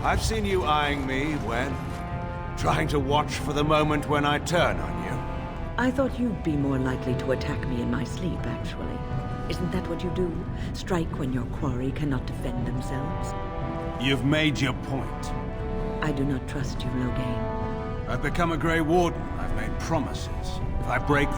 I've seen you eyeing me, Wen. Trying to watch for the moment when I turn on you. I thought you'd be more likely to attack me in my sleep, actually. Isn't that what you do? Strike when your quarry cannot defend themselves? You've made your point. I do not trust you, Loghain. I've become a Grey Warden. I've made promises. If I break